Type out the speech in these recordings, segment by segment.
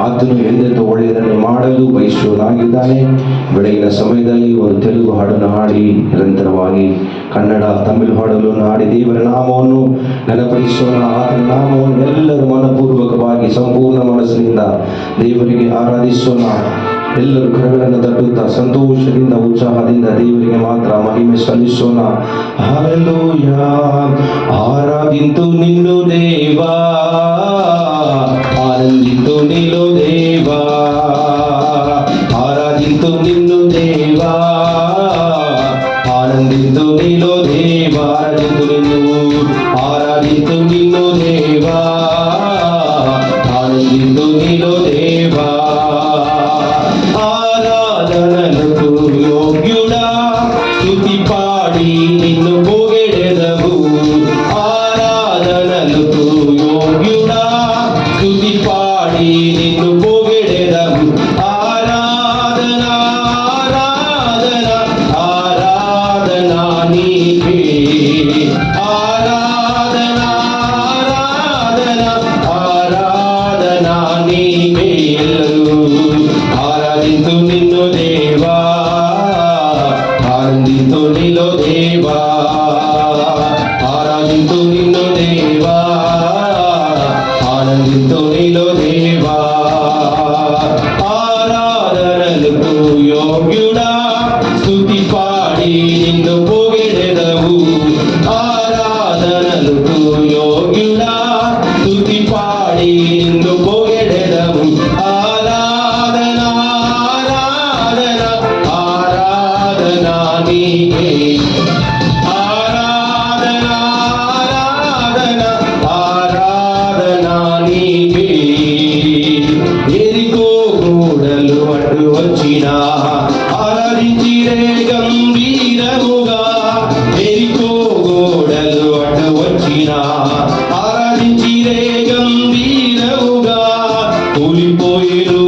ಆತನು ಎಂದೆಂದು ಒಳ್ಳೆಯದನ್ನು ಮಾಡಲು ಬಯಸುವನಾಗಿದ್ದಾನೆ. ಬೆಳಗಿನ ಸಮಯದಲ್ಲಿ ಒಂದು ತೆಲುಗು ಹಾಡನ್ನು ಹಾಡಿ ನಿರಂತರವಾಗಿ ಕನ್ನಡ ತಮಿಳು ಹಾಡಲು ಹಾಡಿ ದೇವರ ನಾಮವನ್ನು ನೆನಪಿಸೋಣ. ಆತನ ನಾಮವನ್ನು ಎಲ್ಲರೂ ಮನಪೂರ್ವಕವಾಗಿ ಸಂಪೂರ್ಣ ಮನಸ್ಸಿನಿಂದ ದೇವರಿಗೆ ಆರಾಧಿಸೋಣ. ಎಲ್ಲರೂ ಕರಗಳನ್ನು ತಟ್ಟುತ್ತಾ ಸಂತೋಷದಿಂದ ಉತ್ಸಾಹದಿಂದ ದೇವರಿಗೆ ಮಾತ್ರ ಮಹಿಮೆ ಸಲ್ಲಿಸೋಣ. ಹಲ್ಲೆಲೂಯಾ. ಆರಾಧಿಂತು ನಿನ್ನು ದೇವಾ, ಆನಂದಿತು ನಿಲ್ಲು ದೇವಾ, ಆರಾಧಿತು ನಿನ್ನು ದೇವಾ, ಆನಂದಿತು ನಿಲ್ಲು ದೇವಾ, ಆರಾಧಿತು ನಿನ್ನು ದೇವಾ, ಆನಂದಿತು ನಿಲ್ಲು ದೇವಾ. ఆరాధనలకు యోగ్యుడా, స్తుతి పాడి నిన్ను పొగడెదవు. ఆరాధనలకు యోగ్యుడా, స్తుతి పాడి నిన్ను పొగడెదవు. ఆరాధన ఆరాధన ఆరాధన నీకే, ఆరాధన ఆరాధన ఆరాధన నీకే. ఆరాధింతు నిన్ను దేవా, ఆనందింతు నీలో దేవా, ఆరాధింతు నిన్ను దేవా, ఆనందింతు నీలో దేవా. ఆరాధనలకు యోగ్యుడా, స్తుతి పాడి నిన్ను పొగడెదవు. ఆరాధనలకు యోగ్యుడా, స్తుతి పాడి నిన్ను పొగడెదవు. ఆరాధన ఆరాధన ఆరాధన నీకే, ఆరాధన ఆరాధన ఆరాధన నీకే. ఎరికో గోడలు అడ్డు వచ్చినా ఆరాధించిరే గంభీరముగా. ఎరికో గోడలు అడ్డు వచ్చినా ఆరాధించిరే గంభీరముగా. కూలిపోయిరు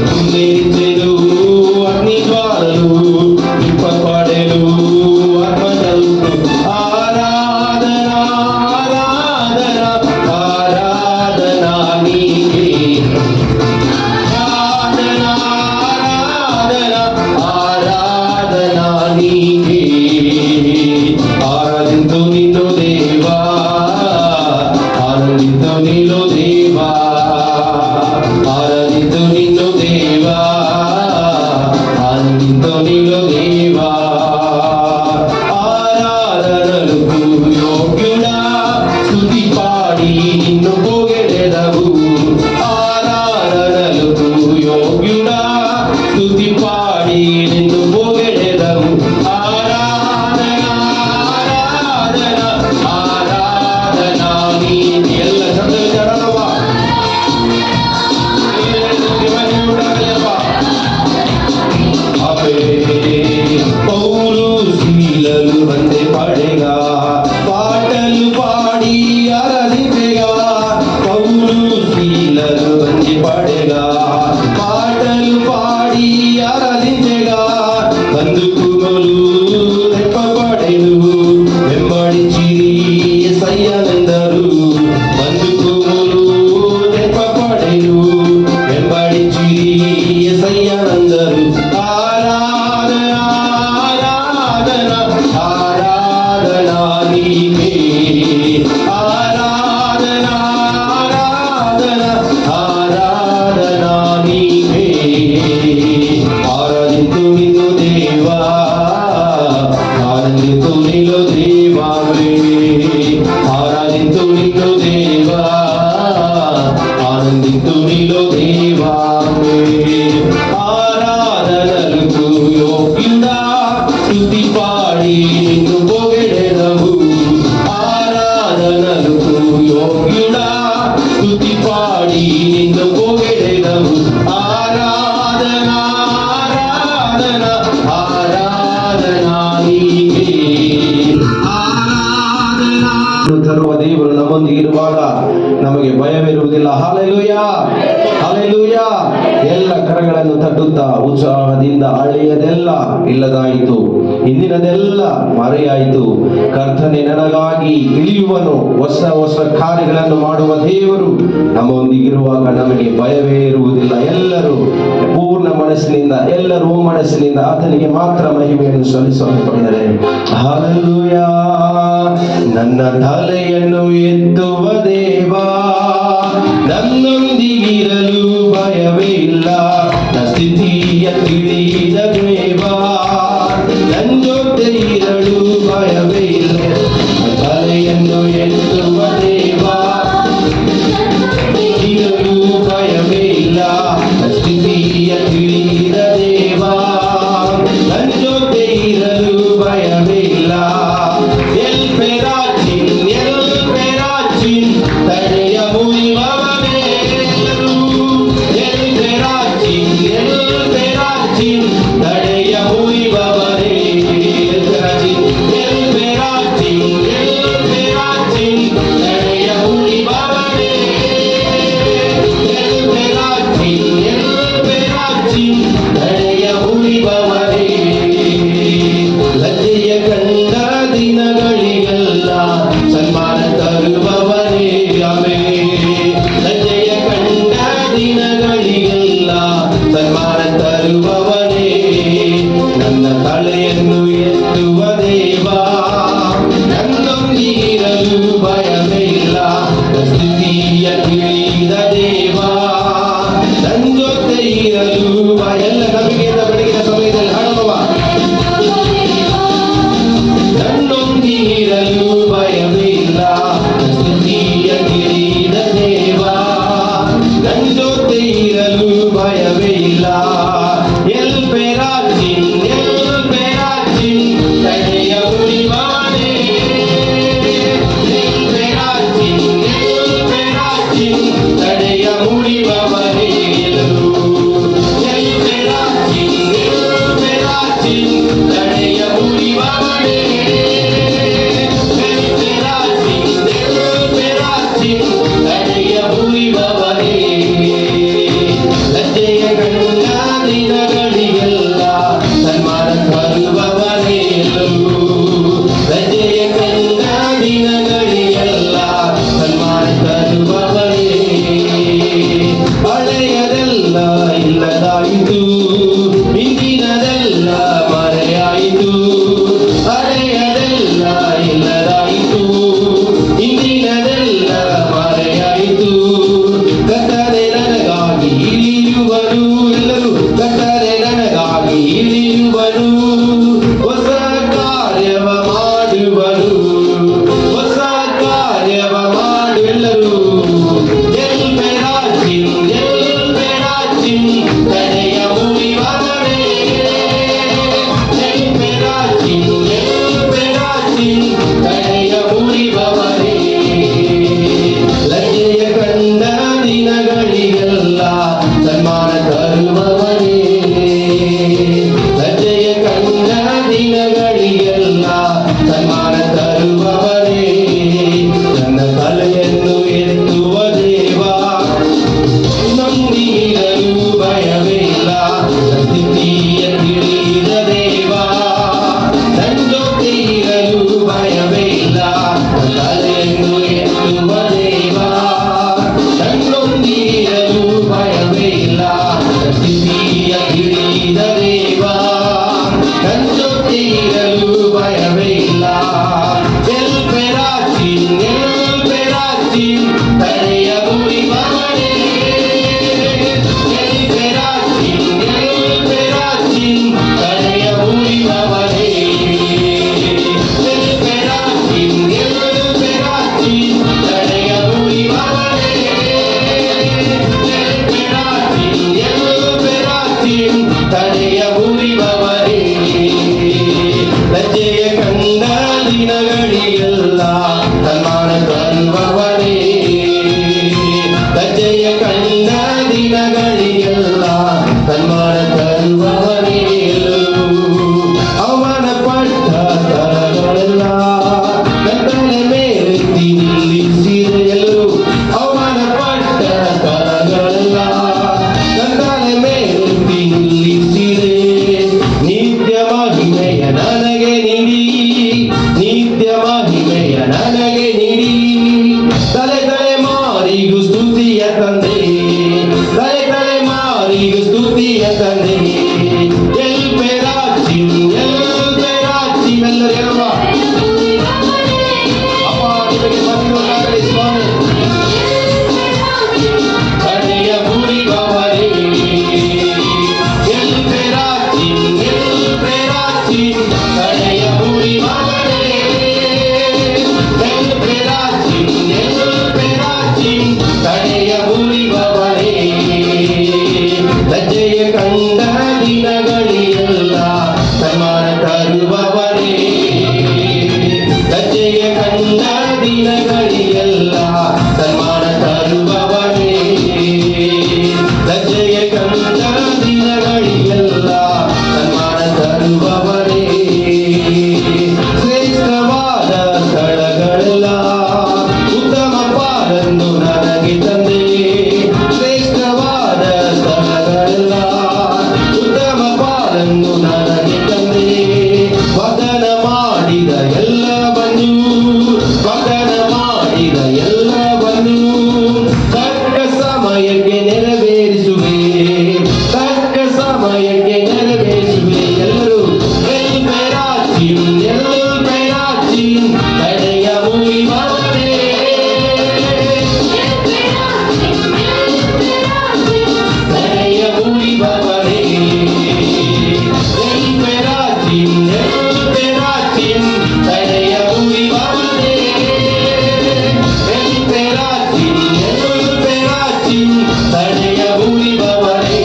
కుందేరించెను అగ్ని జ్వాలలు విప్పబడెను ఆత్మజలుపు. ఆరాధన ఆరాధన ఆరాధన నీకే. ఆరాధన ఆరాధన ఆరాధన నీకే. ఆరాధింతు నిన్ను దేవా, ఆనందింతు నీలో దేవా, ఆరాధింతు నిన్ను దేవా, ఆనందింతు నీలో దేవా. ఆరాధనలకు యోగ్యుడా, స్తుతి పాడి నిన్ను పొగడెదవు. ఆరాధనలకు యోగ్యుడా, స్తుతి పాడి నిన్ను పొగడెదవు. ఆరాధన ఆరాధన ఆరాధన నీకే. ಎಲ್ಲ ಶಬ್ದಗಳು ಜಡದವ పౌలు శీలలు వందే పాడేగా, పాటలు పాడి ఆరాధించేగా. పౌలు శీలలు వందే పాడేగా, పాటలు పాడి ఆరాధించేగా. బంధుకులు రెప్పబడెను వెంబడించిరి యేసయ్యనందరు. బంధుకులు రెప్పబడెను వెంబడించిరి యేసయ్యనందరు. ఆరాధన ఆరాధన ఆరాధన నీకే. ఆరాధన ఆరాధన ఆరాధన నీకే. ఆరాధింతు నిన్ను దేవా, ఆనందింతు నీలో దేవావే. ఆరాధింతు నిన్ను దేవా, ఆనందింతు నీలో దేవావే. ఆరాధనలకు యోగ్యుడా, స్తుతి పాడి నిన్ను పొగడెదవు. ఆరాధనలకు యోగ్యుడా, స్తుతి పాడి నిన్ను పొగడెదవు. ఆరాధన ఆరాధన ఆరాధన ನೀನೇ ತರುವ ದೇವರು ನಮ್ಮೊಂದಿಗಿರುವಾಗ ನಮಗೆ ಭಯವಿರುವುದಿಲ್ಲ. Hallelujah, hallelujah. ಎಲ್ಲ ಕರಗಳನ್ನು ತಟ್ಟುತ್ತಾ ಉತ್ಸಾಹದಿಂದ ಹಳೆಯದೆಲ್ಲ ಇಲ್ಲದಾಯಿತು, ಹಿಂದಿನದೆಲ್ಲ ಮರೆಯಾಯಿತು. ಕರ್ತನೆ ನನಗಾಗಿ ಇಳಿಯುವನು, ಹೊಸ ಹೊಸ ಕಾರ್ಯಗಳನ್ನು ಮಾಡುವ ದೇವರು ನಮ್ಮೊಂದಿಗಿರುವಾಗ ನಮಗೆ ಭಯವೇ ಇರುವುದಿಲ್ಲ. ಎಲ್ಲರೂ ಪೂರ್ಣ ಮನಸ್ಸಿನಿಂದ, ಎಲ್ಲರೂ ಮನಸ್ಸಿನಿಂದ ಆತನಿಗೆ ಮಾತ್ರ ಮಹಿಮೆಯನ್ನು ಸಲ್ಲಿಸುತ್ತಾರೆ. ಹಲ್ಲೆಲೂಯಾ. ನನ್ನ ತಲೆಯನ್ನು ಎತ್ತುವ ದೇವಾ, ನನ್ನೊಂದಿಗಿರಲು ಭಯವೇ ಇಲ್ಲ. ನನ್ನ ಸ್ಥಿತಿಯ ತಿಳಿದ ದೇವಾ, ನನ್ನ ಜೊತೆ ಇರಲು ಭಯವೇ ಇಲ್ಲ. ನನ್ನ ತಲೆಯನ್ನು ಎತ್ತುವ ದೇವಾ, ಇರಲು ಭಯವೇ ಇಲ್ಲ. ನನ್ನ ಸ್ಥಿತಿಯ ತಿಳಿದ ದೇವಾ, ನನ್ನ ಜೊತೆ ಇರಲು ಭಯವೇ ಇಲ್ಲ. ಎಲ್ ಪೆರಾಚಿನ್ ತಡೆಯ ಮುರಿವವನೇ. ಎಲ್ ಪೆರಾಚಿನ್ ಮರೆಯಾಯಿತು ಹಿಂದಿನದೆಲ್ಲ ಮರೆಯಾಯಿತು ಹಳೆಯದೆಲ್ಲ ಇಲ್ಲದಾಯಿತು ಹಿಂದಿನದೆಲ್ಲ ಮರೆಯಾಯಿತು ಕರ್ತನೇ ನನಗಾಗಿ ಇಳಿಯುವನು ಎಲ್ಲರೂ ಕರ್ತನೇ ನನಗಾಗಿ ಇಳಿಯುವನು ಹೊಸ ಕಾರ್ಯವ ಮಾಡುವನು ಹೊಸ ಕಾರ್ಯವ ಮಾಡುವೆಲ್ಲರೂ ಕಡೆಯ ಮುರಿವವರೇ ಕಡೆಯ ಮುರಿವವರೇ ಲಜ್ಜೆಯ ಕಂಡ ದಿನಗಳಿಗೆಲ್ಲ ಸನ್ಮಾನ ತರುವವರೇ ಲಜ್ಜೆಯ ಕಂಡ ದಿನಗಳಿಗೆಲ್ಲ ಸನ್ಮಾನ ತರುವವರೇ ನನ್ನ ತಲೆಯನ್ನು ಎತ್ತುವ ದೇವಾ ನಂಬಿರಲು ಭಯವಿಲ್ಲ ಸ್ಥಿತಿಯ ತಿಳಿದ ದೇವಾ ನನ್ನ ಜೊತೆ ಇರಲು ಭಯವಿಲ್ಲ ತಲೆಯನ್ನು ಎತ್ತುವ ದೇವಾ ನನ್ನೊಂದಿರಲು ಭಯವಿಲ್ಲ ಸ್ಥಿತಿಯ ತಿಳಿದ ದೇವಾ ನನ್ನ ಜೊತೆ ಇರಲು ಭಯವಿಲ್ಲ ಎಲ್ಪೆರಾಚಿನ್ ತಡೆಯ ಮುರಿವವರೇ ಕಡೆಯ ಮುರಿವವರೇ ತಡೆಯ ಮುರಿವವರೇ ತಡೆಯ ಮುರಿವವರೇ ಲಜ್ಜೆಯ ಕಂಡ ದಿನಗಳಿಗೆಲ್ಲ ಸನ್ಮಾನ ತರುವವರೇ ಲಜ್ಜೆಯ ಕಂಡ ದಿನಗಳಿಗೆಲ್ಲ ಸನ್ಮಾನ ತರುವವರೇ ಅವನ ಪಟ್ಟ ಸ್ಥಳಗಳೆಲ್ಲ ಕತ್ತಲೆ ಮೇಲೆತ್ತಿ ನಿಲ್ಲಿಸಿದೆಯಲು ಅವನ ಪಟ್ಟ ಸ್ಥಳಗಳೆಲ್ಲ ಕತ್ತಲೆ ಮೇಲೆತ್ತಿ ನಿಲ್ಲಿಸಿದೆ ನಿತ್ಯ ಮಹಿಮೆಯ ನನಗೆ ನೀಡಿ ನಿತ್ಯ ಮಹಿಮೆಯ ನನಗೆ ನೀಡಿ ತಲೆ ಮಾರಿಗೂ ಸ್ತುತಿಯ ತಂದೆ ತಲೆ ಮಾರಿಗೂ ಸ್ತುತಿಯ ತಂದೆ ಎಲ್ಪೆರಾಚಿನ್ ಎಲ್ಲರೂ ಹೇಳುವ ಅಪ್ಪ ನಿಮಗೆ ಬಂದಿರುತ್ತಾರೆ ಸ್ವಾಮಿ ಕಡೆಯ ಮುರಿವವರೇ ಎಲ್ಪೆರಾಚಿನ್ ಕಡೆಯ ಮುರಿವವರೇ ಕಡೆಯ ಮುರಿವವರೇ ಲಜ್ಜೆಯ ಕಂಡ ದಿನಗಳಿಗೆಲ್ಲ ಸನ್ಮಾನ ತರುವವರೇ ಲಜ್ಜೆಯ ಕಂಡ ದಿನಗಳಿಗೆಲ್ಲ ಸನ್ಮಾನ ತರುವವರೇ ಲಜ್ಜೆಯ ಕಂಡ ದಿನಗಳಿಗೆಲ್ಲ ಸನ್ಮಾನ ತರುವವರೇ ಶ್ರೇಷ್ಠವಾದ ಸ್ಥಳಗಳೆಲ್ಲ ಉತ್ತಮ ಪಾಲನ್ನು ನನಗೆ ತಂದೆ ಶ್ರೇಷ್ಠವಾದ ಸ್ಥಳಗಳೆಲ್ಲ ಉತ್ತಮ ಪಾಲನ್ನು ನನಗೆ ತಂದೆ ವಾಗ್ದಾನ ಮಾಡಿದ ಎಲ್ಲವನ್ನು ತಕ್ಕ ಸಮಯಕ್ಕೆ ನೆರವೇರಿಸುವೆ ತಕ್ಕ ಸಮಯಕ್ಕೆ ನೆರವೇರಿಸುವೆ ಎಲ್ಲರೂ ಎಲ್ಪೆರಾಚಿನ್ ಕಡೆಯ ಮುರಿವವರೇ ಕಡೆಯ ಮುರಿವವರೇ ಎಲ್ಪೆರಾಚಿನ್ ಕಡೆಯ ಮುರಿವವರೇ ಎಲ್ಪೆರಾಚಿನ್ ತಡೆಯ ಮುರಿವವರೇ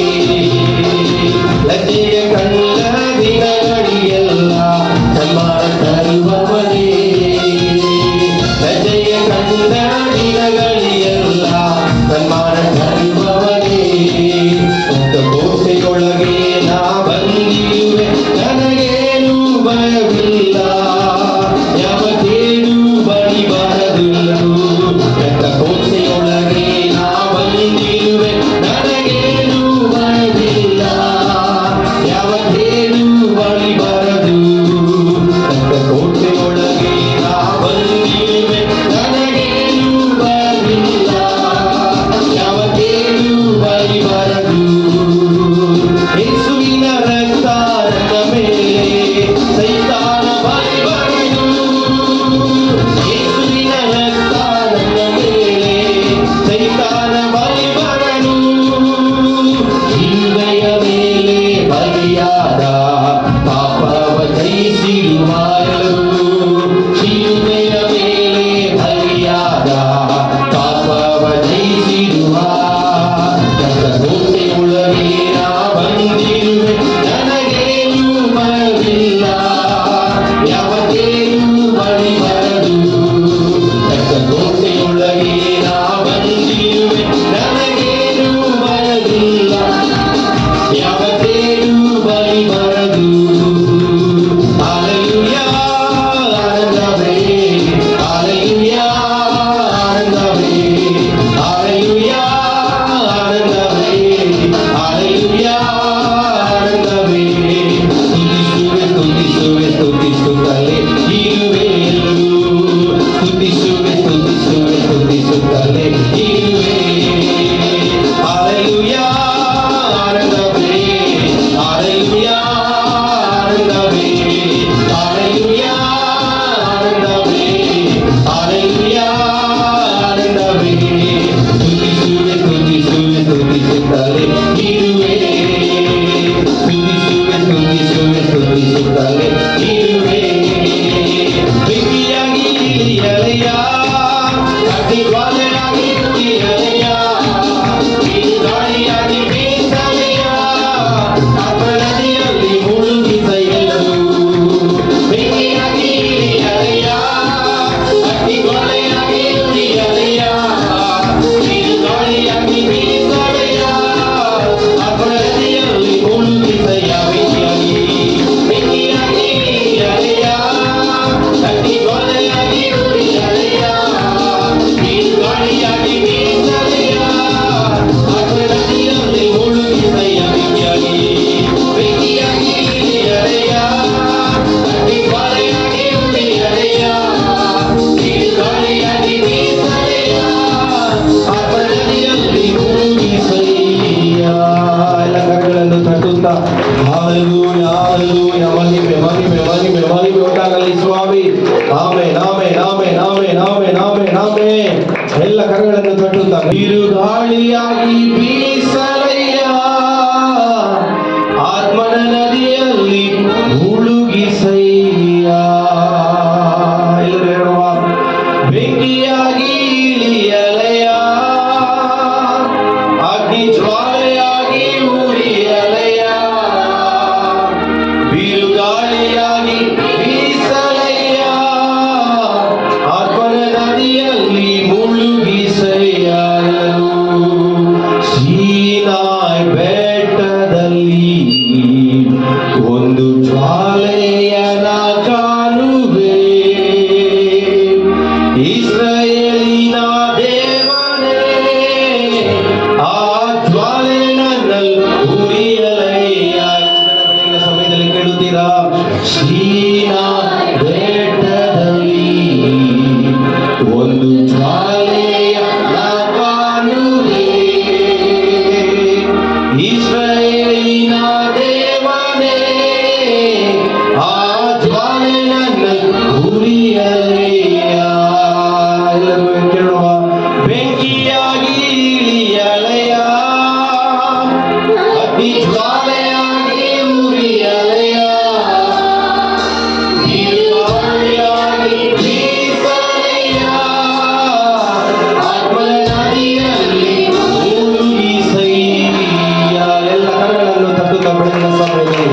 விடுதலை சபையிலே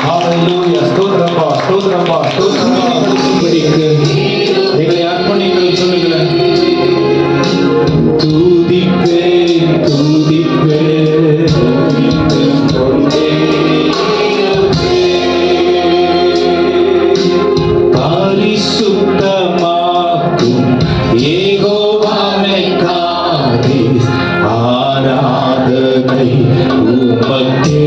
ஹalleluya ஸ்தோத்திரப்பா ஸ்தோத்திரப்பா ஸ்தோத்திரப்பா படிக்கு எங்களை அர்ப்பணிங்கள் சொல்லுங்களேன். துதிப்பே துதிப்பே கொண்டே பரிசுத்தமாக்கும் யெகோவாவே காதீஸ் ஆராதனை உமக்கே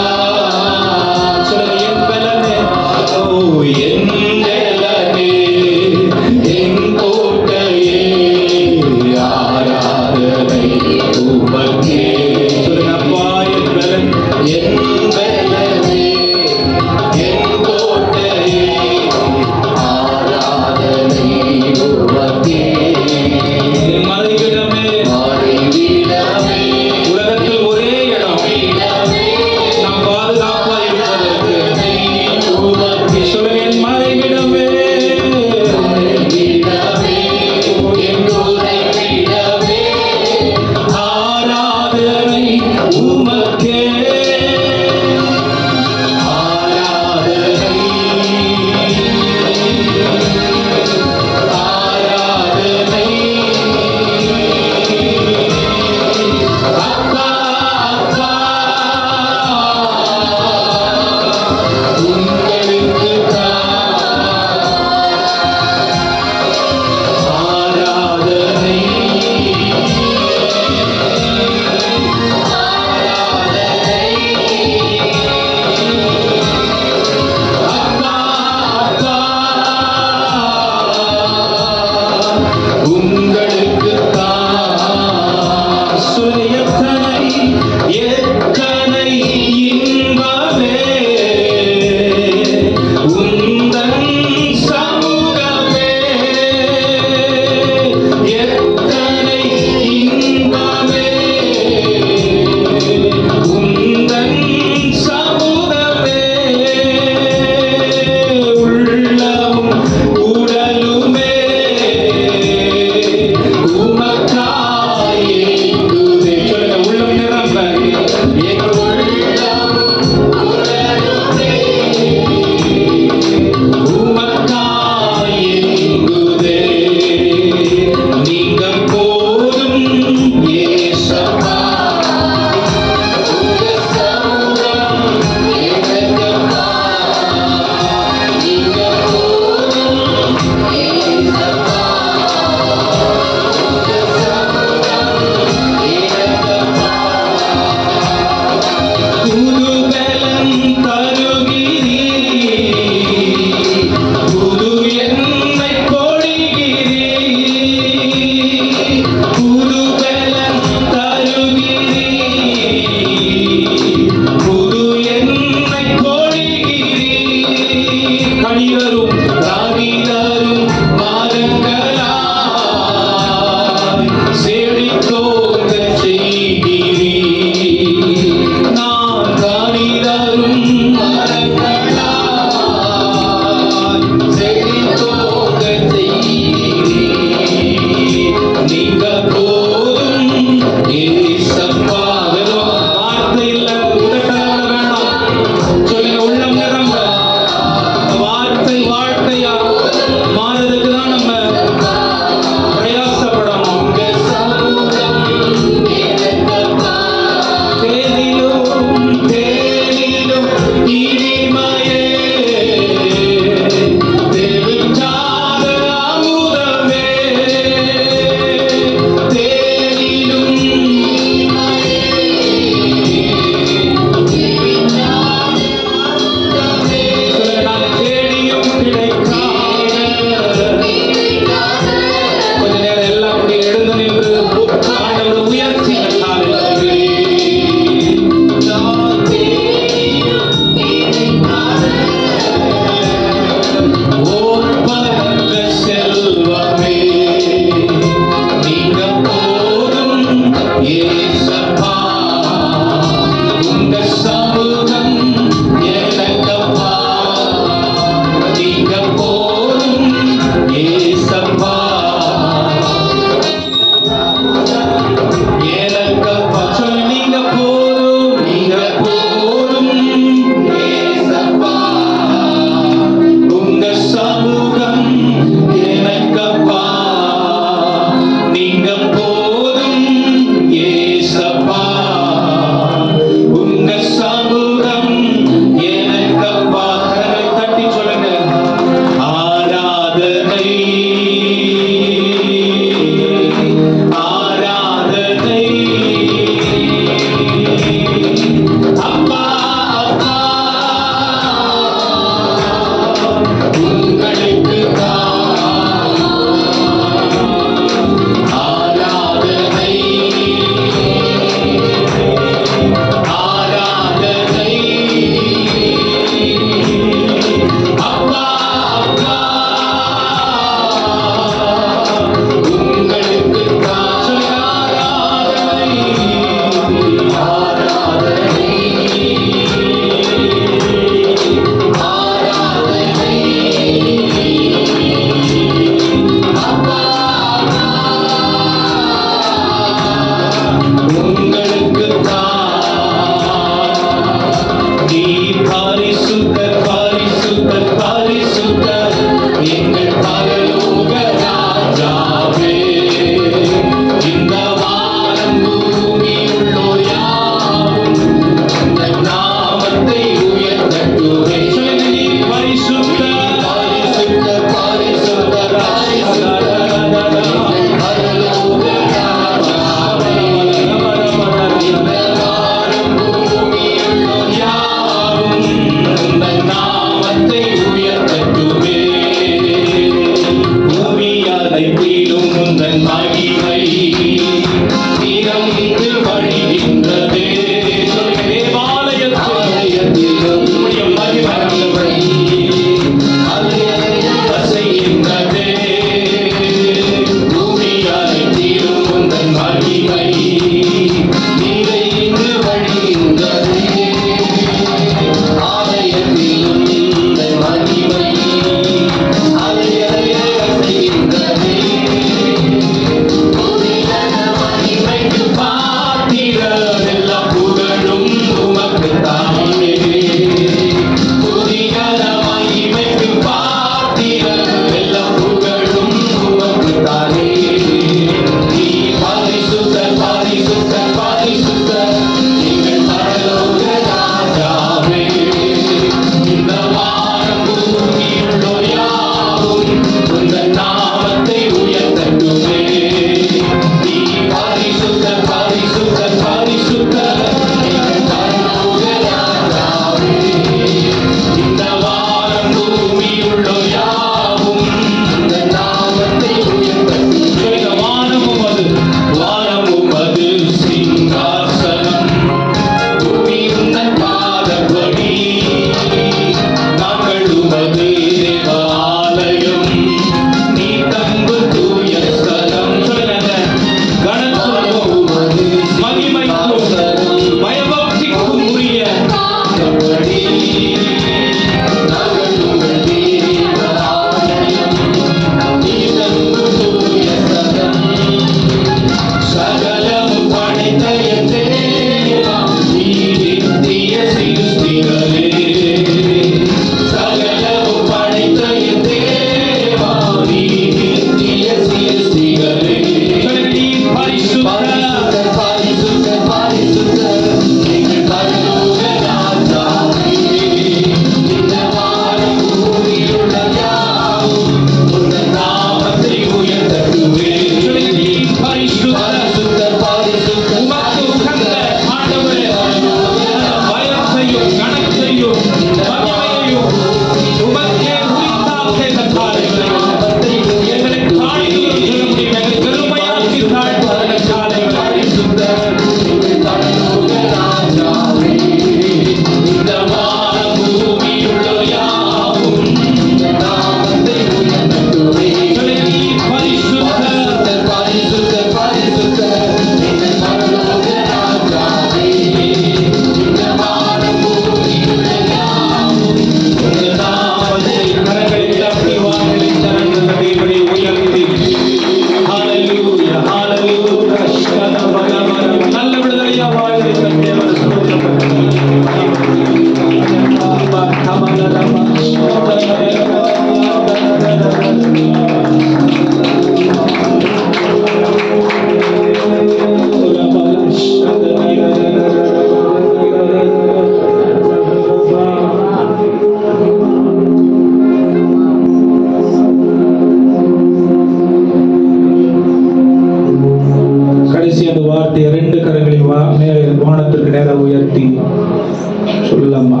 சொல்லலாமா?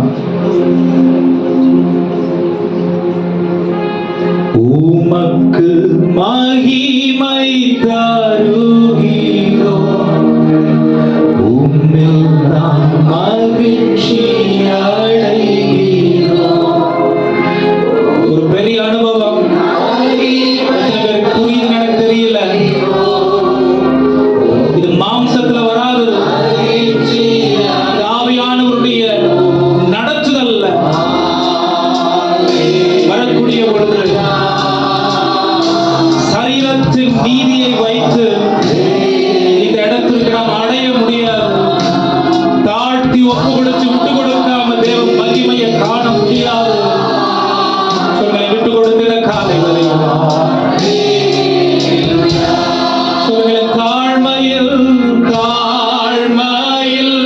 உமக்கு மகிமை தருகிறோ, உம்மில் நான் மகிழ்ச்சி அடைகிறோ. ஒரு பெரிய அனுபவம். எத்தனை பேருக்கு புரியுதுன்னு எனக்கு தெரியல. இது மாம்சத்துல வராது, இது ஆவியானவருடைய நடத்துதல்ல. வரக்கூடிய பொழுது சரீரத்தின் நீதியை வைத்து இந்த இடத்திற்கு நாம் அடைய முடியாது. தாழ்த்தி ஒப்பு கொடுத்து விட்டு கொடுக்காம தேவ மகிமையை காண முடியாது. சொல்லுங்க, விட்டு கொடுத்திட காலை வரையில். சொல்லுங்க, தாழ்மையில் தாழ்மையில்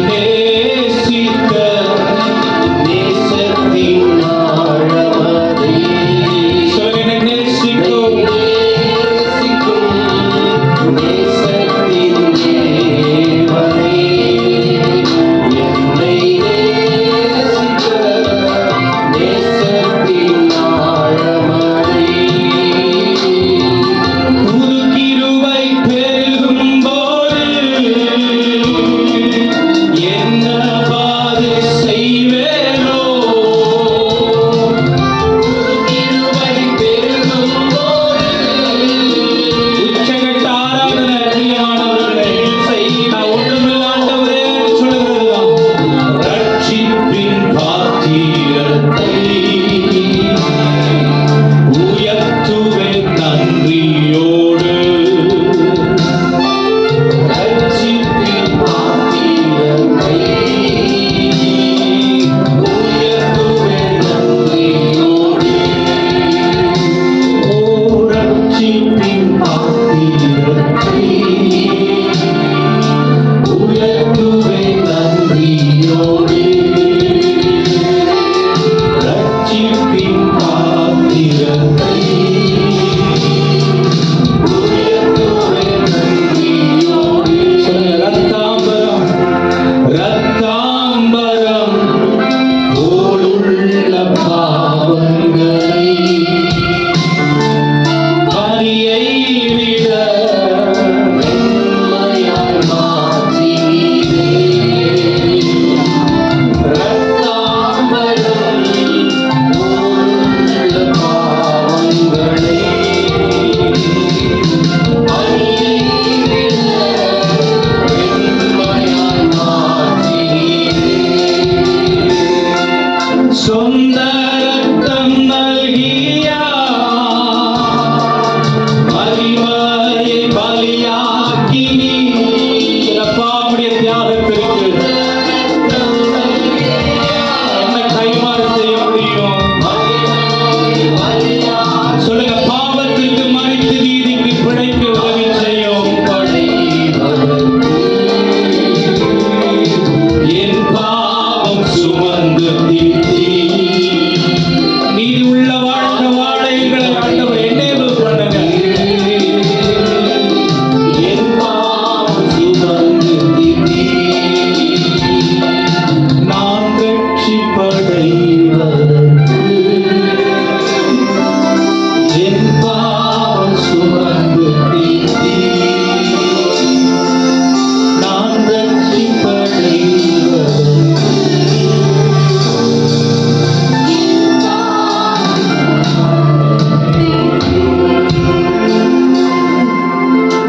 நேசித்த நேசத்தின் ஆழமதே. சொல்லுங்க, என்னை நேசிக்கும் நேசிக்கும் நேசத்தின் தேவனே. என்னை நேசித்த நேசத்தின் ஆழமதே. புது கிருபை பெருகும் போது என்ன பாதை செய்வேனோ? கிருபை பெருகும் போது உச்சகட்ட ஆராதனை பிரியமானவர்களே, நான் ஒன்றுமில்ல ஆண்டவரே சொல்லுகிறதுதான். ரட்சிப்பின் பாத்திரத்தை உயர்த்துவேன் நன்றியோடு. ரட்சிப்பின் பாத்திரத்தை உயர்த்துவேன் நன்றியோடு. ஓ ரட்சிப்பின் பாத்திரத்தை உயர்த்துவேன் நன்றியோடு. ரட்சிப்பின் பாத்திரத்தை உயர்த்துவேன் நன்றியோடு. சொல்லுங்க, ரத்தாம்பரம் ரத்தாம்பரம் போலுள்ள பாவங்களை பனியை விட வெண்மையாய் மாற்றினீரே. ரத்தாம்பரம் போலுள்ள பாவங்களை பனியை விட வெண்மையாய் மாற்றினீரே. சொந்த ரத்தம் நல்கியா மகிமையை பலியாக்கி நீரப்பா, உம்முடைய தியாகத்திற்கு என்ன கைமாறு செய்ய முடியும்? சொல்லுங்க, பாவத்திற்கு மறித்து நீதிக்கு பிழைக்க உதவி செய்யும். என் பாவம் சுமந்து தீர்த்தி நீதி உள்ள வாழ்க்கை வாழ எங்களை ஆண்டவர் enable பண்ணுங்க. என் பாவம் சுமந்து தீர்த்தி நான் ரட்சிப்படைவதற்கு. என் பாவம் சுமந்து தீர்த்தி நான் ரட்சிப்படைவதற்கு.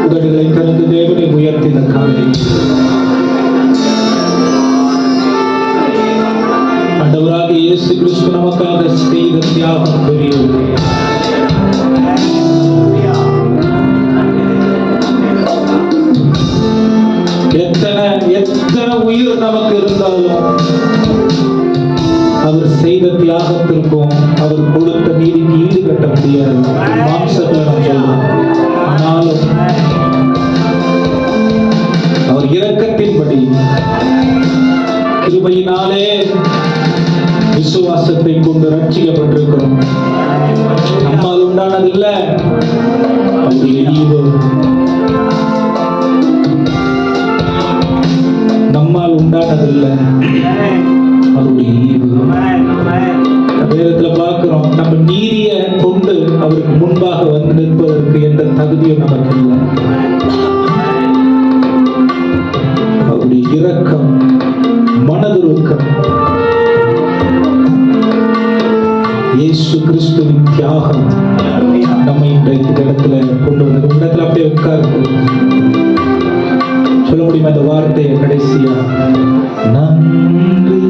உதடுகளை திறந்து தேவனை உயர்த்தின காலை ஆண்டவராக இயேசு கிறிஸ்து நமக்காக செய்த தியாகம் பெரியது. எத்தனை உயிர் நமக்கு இருந்தாலும் அவர் செய்த தியாகத்திற்கும் அவர் கொடுத்த நீதிக்கு ஈடு கட்ட முடியாது. மாம்சத்துல நாம் சொல்றோம். ஆனாலும் அவர் இரக்கத்தின்படி கிருபையினாலே விசுவாசத்தை கொண்டு ரட்சிக்கப்பட்டிருக்கிறோம். நம்மால் உண்டானதில்ல, அவருடைய ஈவு. நம்மால் உண்டானதில்லை, அவருடைய ஈவு. வேதத்துல பார்க்கிறோம், நம்ம நீதியை கொண்டு அவருக்கு முன்பாக வந்து நிற்பதற்கு எந்த தகுதியும் நமக்கு இல்லை. அவருடைய இரக்கம், மனதுருக்கம், இயேசு கிறிஸ்துவின் தியாகம் நம்மை இன்றைக்கு இந்த இடத்துல கொண்டு வந்தது. இந்த இடத்துல அப்படியே உட்கார்ந்து சொல்ல முடியுமா அந்த வார்த்தையை கடைசியா? நன்றி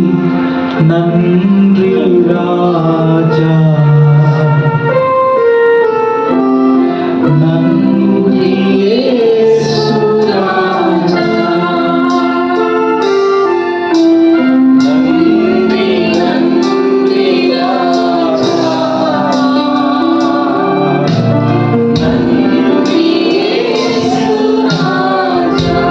நன்றி ராஜா, நன்றி இயேசு ராஜா, நன்றி நன்றி ராஜா, நன்றி இயேசு ராஜா.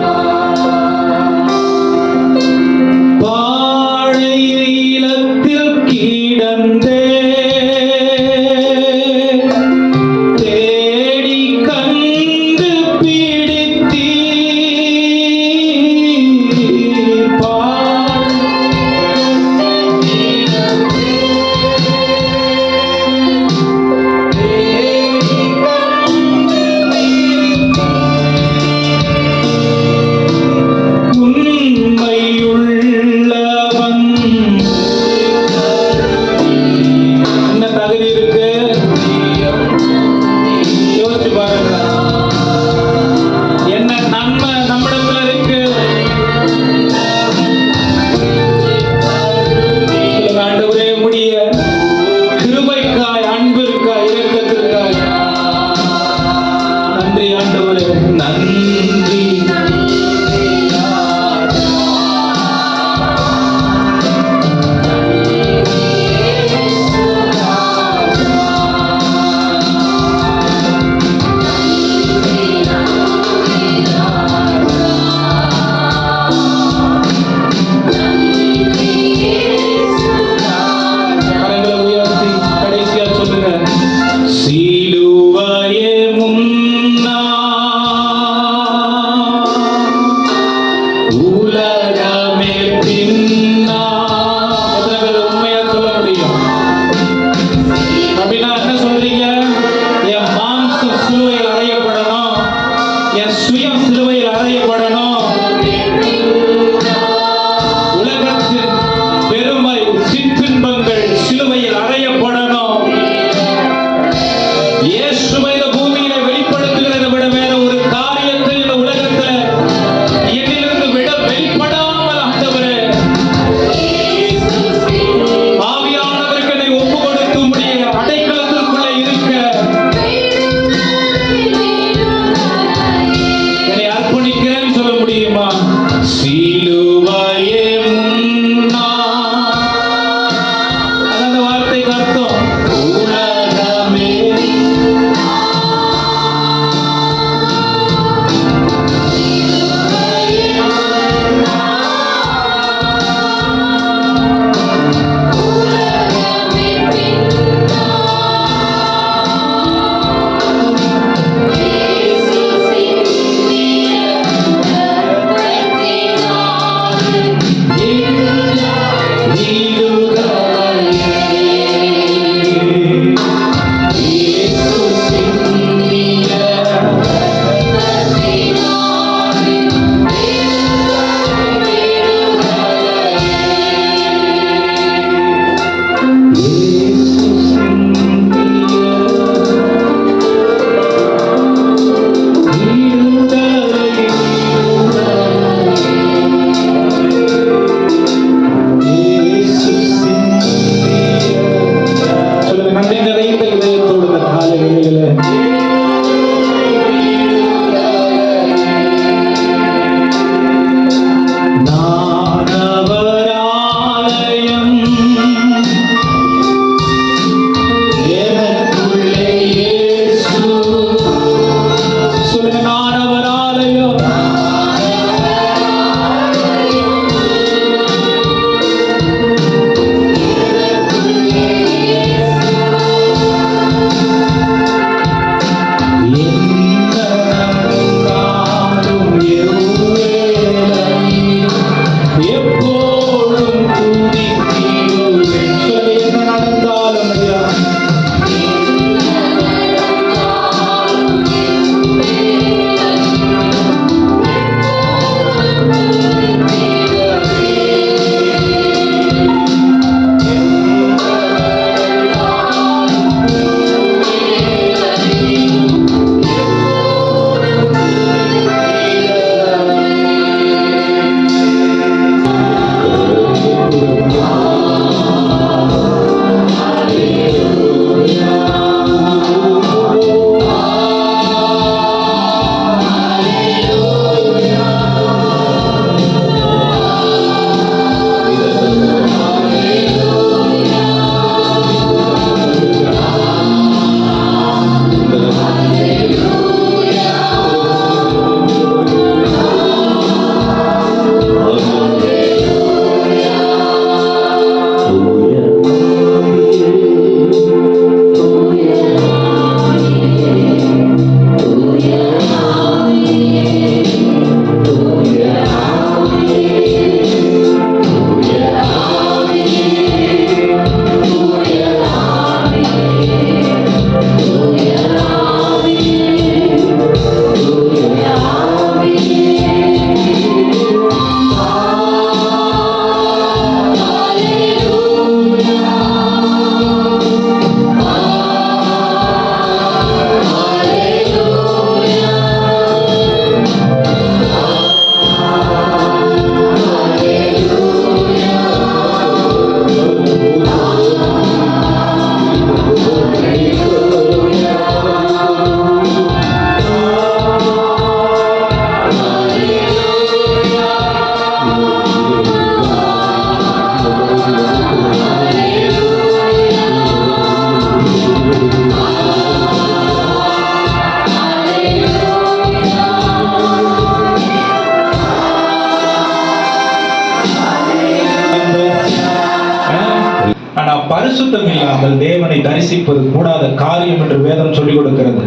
பரிசுத்தம் இல்லாமல் தேவனை தரிசிப்பது கூடாத காரியம் என்று வேதம் சொல்லிக் கொடுக்கிறது.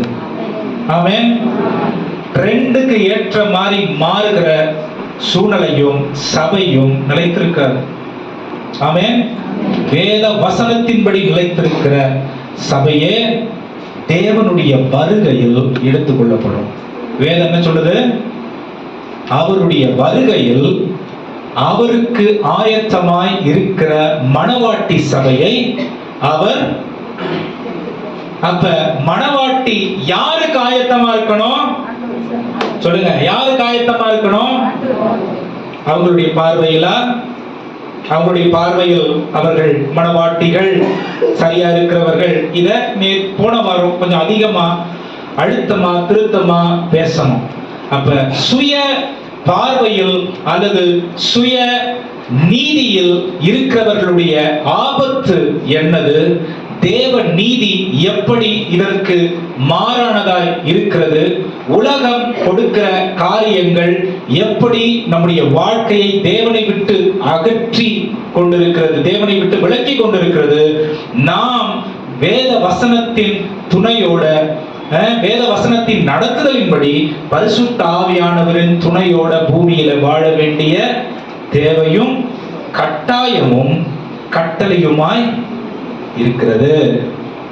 ஆமென். ட்ரெண்டுக்கு ஏற்ற மாதிரி மாறுகிற சூழ்நிலையும் சபையும் நிலைத்திருக்காது. ஆமென். வேத வசனத்தின்படி நிலைத்திருக்கிற சபையே தேவனுடைய வருகையில் எடுத்துக் கொள்ளப்படும். வேதம் என்ன சொல்லுது? அவருடைய வருகையில் அவருக்கு ஆயத்தமாய் இருக்கிற மணவாட்டி சபையை அவர், அப்ப மணவாட்டி யாருக்கு ஆயத்தமா இருக்கணும் சொல்லுங்க? யாருக்கு ஆயத்தமா இருக்கணும்? அவங்களுடைய பார்வையில் அவர்கள் மணவாட்டிகள் சரியா இருக்கிறவர்கள். இத போன வாரம் கொஞ்சம் அதிகமா அழுத்தமா திருத்தமா பேசணும். அப்ப சுய பார்வையில் அல்லது சுய நீதியில் இருக்கிறவர்களுடைய ஆபத்து என்னது? தேவ நீதி எப்படி இதற்கு மாறானதாய் இருக்கிறது? உலகம் கொடுக்கிற காரியங்கள் எப்படி நம்முடைய வாழ்க்கையை தேவனை விட்டு அகற்றி கொண்டிருக்கிறது, தேவனை விட்டு விலக்கி கொண்டிருக்கிறது? நாம் வேத வசனத்தின் துணையோட, வேத வசனத்தின் நடத்துதலின்படி பரிசுத்த ஆவியானவரின் துணையோட பூமியில வாழ வேண்டிய தேவையும் கட்டாயமும் கட்டளையுமாய் இருக்கிறது.